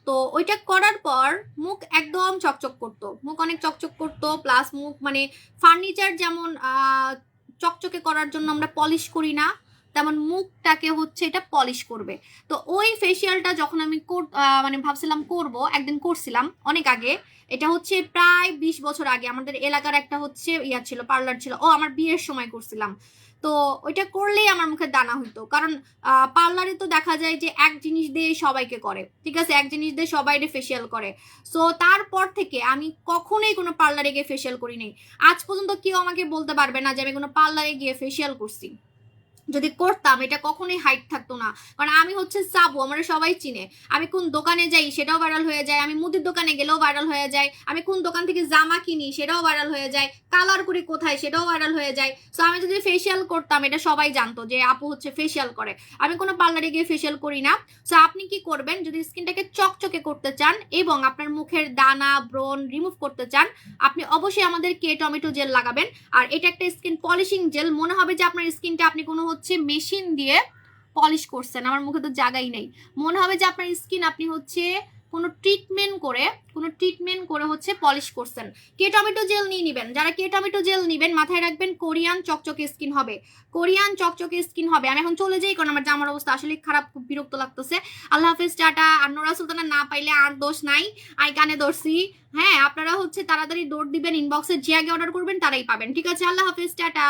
তো ওইটা করার পর মুখ একদম চকচক করতো, মুখ অনেক চকচক করতো। প্লাস মুখ মানে ফার্নিচার যেমন চকচকে করার জন্য আমরা পলিশ করি না, তেমন মুখটাকে হচ্ছে এটা পলিশ করবে। তো ওই ফেসিয়ালটা যখন আমি মানে ভাবছিলাম করব, একদিন করছিলাম অনেক আগে। এটা হচ্ছে প্রায় 20 বছর আগে। আমাদের এলাকার একটা হচ্ছে ইয়া ছিল, পার্লার ছিল, ও আমার বিয়ের সময় করছিলাম। তো ওইটা করলেই আমার মুখে দানা হইতো, কারণ পার্লারে তো দেখা যায় যে এক জিনিস দিয়ে সবাইকে করে, ঠিক আছে, এক জিনিস দিয়ে সবাই ফেসিয়াল করে। সো তারপর থেকে আমি কখনোই কোনো পার্লারে গিয়ে ফেসিয়াল করিনি। আজ পর্যন্ত কেউ আমাকে বলতে পারবে না যে আমি কোনো পার্লারে গিয়ে ফেসিয়াল করছি। যদি করতাম এটা কখনোই হাইট থাকতো না, কারণ আমি হচ্ছে সাবু, আমরা সবাই চিনে। আমি কোন দোকানে যাই সেটাও ভাইরাল হয়ে যায়, আমি মুদির দোকানে গেলেও ভাইরাল হয়ে যায়, আমি কোন দোকান থেকে জামা কিনি সেটাও ভাইরাল হয়ে যায়, কালার করি কোথায় সেটাও ভাইরাল হয়ে যায়। সো আমি যদি ফেসিয়াল করতাম এটা সবাই জানতো যে আপু হচ্ছে ফেসিয়াল করে। আমি কোনো পার্লারে গিয়ে ফেসিয়াল করি না। সো আপনি কি করবেন, যদি স্কিনটাকে চকচকে করতে চান এবং আপনার মুখের দানা ব্রণ রিমুভ করতে চান, আপনি অবশ্যই আমাদের কে টমেটো জেল লাগাবেন। আর এটা একটা স্কিন পলিশিং জেল। মনে হবে যে আপনার স্কিনটা আপনি কোনো হচ্ছে মেশিন দিয়ে পলিশ করছেন, আমার মুখে তো জায়গাই নেই। মনে হবে যে আপনার স্কিন আপনি হচ্ছে কোনো ট্রিটমেন্ট করে হচ্ছে পলিশ করছেন। কে টমেটো জেল নিয়ে নেবেন। যারা কে টমেটো জেল নেবেন মাথায় রাখবেন কোরিয়ান চকচকে স্কিন হবে, কোরিয়ান চকচকে স্কিন হবে। আমি এখন চলে যাই, কারণ আমার জামার অবস্থা আসলে খারাপ, খুব বিরক্ত লাগতেছে। আল্লাহ হাফেজ, টাটা। আর নোরা সুলতানা না পাইলে আর দোষ নাই, আই কানে ধরছি। হ্যাঁ, আপনারা হচ্ছে তাড়াতাড়ি দৌড় দিবেন, ইনবক্সে যে আগে অর্ডার করবেন তারাই পাবেন, ঠিক আছে। আল্লাহ হাফেজ, টাটা।